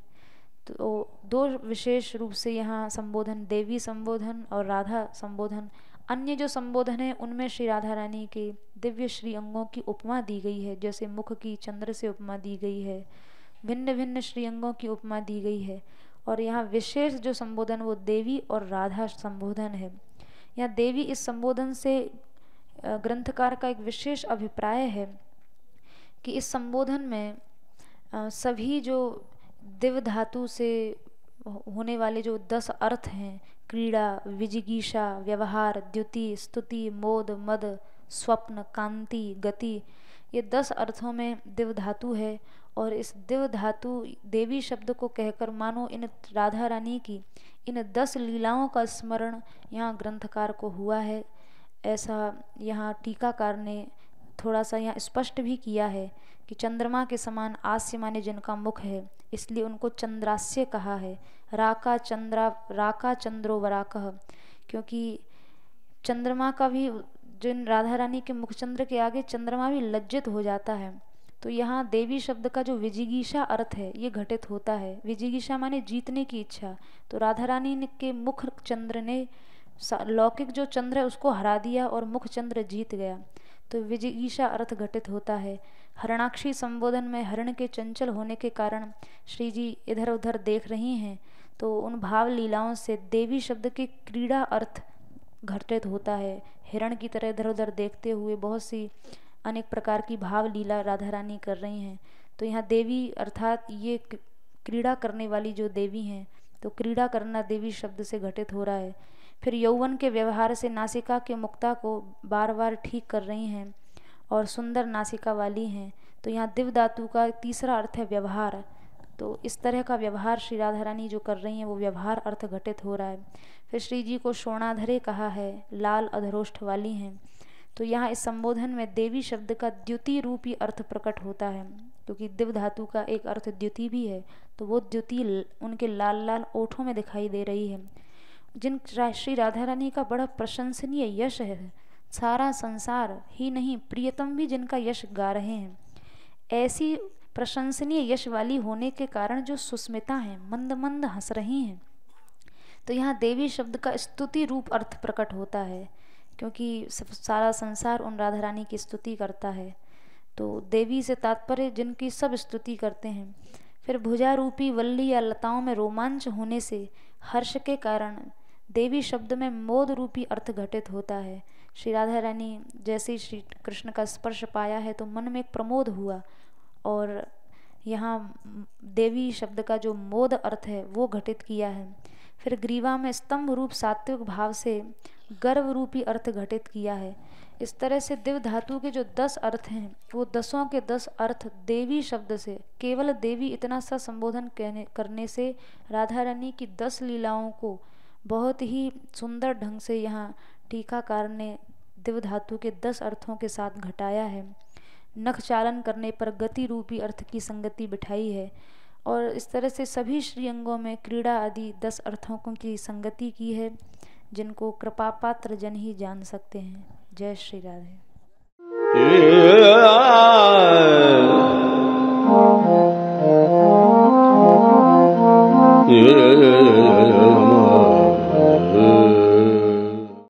[SPEAKER 3] तो दो विशेष रूप से यहाँ संबोधन, देवी संबोधन और राधा संबोधन। अन्य जो संबोधन है उनमें श्री राधा रानी के दिव्य श्री अंगों की उपमा दी गई है, जैसे मुख की चंद्र से उपमा दी गई है, भिन्न भिन्न श्री अंगों की उपमा दी गई है। और यहाँ विशेष जो संबोधन वो देवी और राधा संबोधन है। यहाँ देवी इस संबोधन से ग्रंथकार का एक विशेष अभिप्राय है कि इस संबोधन में सभी जो दिव्य धातु से होने वाले जो 10 अर्थ हैं, क्रीड़ा, विजिगीषा, व्यवहार, द्युति, स्तुति, मोद, मद, स्वप्न, कांति, गति, ये 10 अर्थों में दिव्य धातु है। और इस दिव्य धातु देवी शब्द को कहकर मानो इन राधा रानी की इन 10 लीलाओं का स्मरण यहाँ ग्रंथकार को हुआ है। ऐसा यहाँ टीकाकार ने थोड़ा सा यहाँ स्पष्ट भी किया है कि चंद्रमा के समान आस्य माने जिनका मुख है, इसलिए उनको चंद्रास्य कहा है। राका चंद्रो वराकः, क्योंकि चंद्रमा का भी, जिन राधा रानी के मुखचंद्र के आगे चंद्रमा भी लज्जित हो जाता है। तो यहाँ देवी शब्द का जो विजिगीषा अर्थ है ये घटित होता है। विजिगीषा माने जीतने की इच्छा। तो राधा रानी के मुख चंद्र ने लौकिक जो चंद्र है उसको हरा दिया और मुख चंद्र जीत गया, तो विजिगीषा अर्थ घटित होता है। हरणाक्षी संबोधन में हरण के चंचल होने के कारण श्री जी इधर उधर देख रही हैं, तो उन भाव लीलाओं से देवी शब्द के क्रीड़ा अर्थ घटित होता है। हिरण की तरह इधर उधर देखते हुए बहुत सी अनेक प्रकार की भाव लीला राधा रानी कर रही हैं। तो यहाँ देवी अर्थात ये क्रीड़ा करने वाली जो देवी हैं, तो क्रीड़ा करना देवी शब्द से घटित हो रहा है। फिर यौवन के व्यवहार से नासिका के मुक्ता को बार बार ठीक कर रही हैं और सुंदर नासिका वाली हैं। तो यहाँ दिव्य धातु का तीसरा अर्थ है व्यवहार। तो इस तरह का व्यवहार श्री राधा रानी जो कर रही हैं वो व्यवहार अर्थ घटित हो रहा है। फिर श्री जी को शोणाधरे कहा है, लाल अधरोष्ठ वाली हैं। तो यहाँ इस संबोधन में देवी शब्द का द्युति रूपी अर्थ प्रकट होता है, क्योंकि दिव्य धातु का एक अर्थ द्युति भी है। तो वो द्युति उनके लाल लाल ओठों में दिखाई दे रही है। जिन श्री राधा रानी का बड़ा प्रशंसनीय यश है, सारा संसार ही नहीं प्रियतम भी जिनका यश गा रहे हैं, ऐसी प्रशंसनीय यश वाली होने के कारण जो सुस्मिता हैं, मंद मंद हंस रही हैं। तो यहाँ देवी शब्द का स्तुति रूप अर्थ प्रकट होता है, क्योंकि सारा संसार उन राधा रानी की स्तुति करता है। तो देवी से तात्पर्य जिनकी सब स्तुति करते हैं। फिर भुजा रूपी वल्ली या लताओं में रोमांच होने से हर्ष के कारण देवी शब्द में मोद रूपी अर्थ घटित होता है। श्री राधा रानी जैसे श्री कृष्ण का स्पर्श पाया है तो मन में एक प्रमोद हुआ, और यहाँ देवी शब्द का जो मोद अर्थ है वो घटित किया है। फिर ग्रीवा में स्तंभ रूप सात्विक भाव से गर्व रूपी अर्थ घटित किया है। इस तरह से दिव्य धातु के जो 10 अर्थ हैं वो 10 के 10 अर्थ देवी शब्द से, केवल देवी इतना सा संबोधन करने से राधा रानी की 10 लीलाओं को बहुत ही सुंदर ढंग से यहाँ टीकाकार ने दिव्य धातु के 10 अर्थों के साथ घटाया है। नख चालन करने पर गति रूपी अर्थ की संगति बिठाई है, और इस तरह से सभी श्रीअंगों में क्रीड़ा आदि 10 अर्थों की संगति की है, जिनको कृपा पात्र जन ही जान सकते हैं। जय श्री राधे।
[SPEAKER 1] Yeah.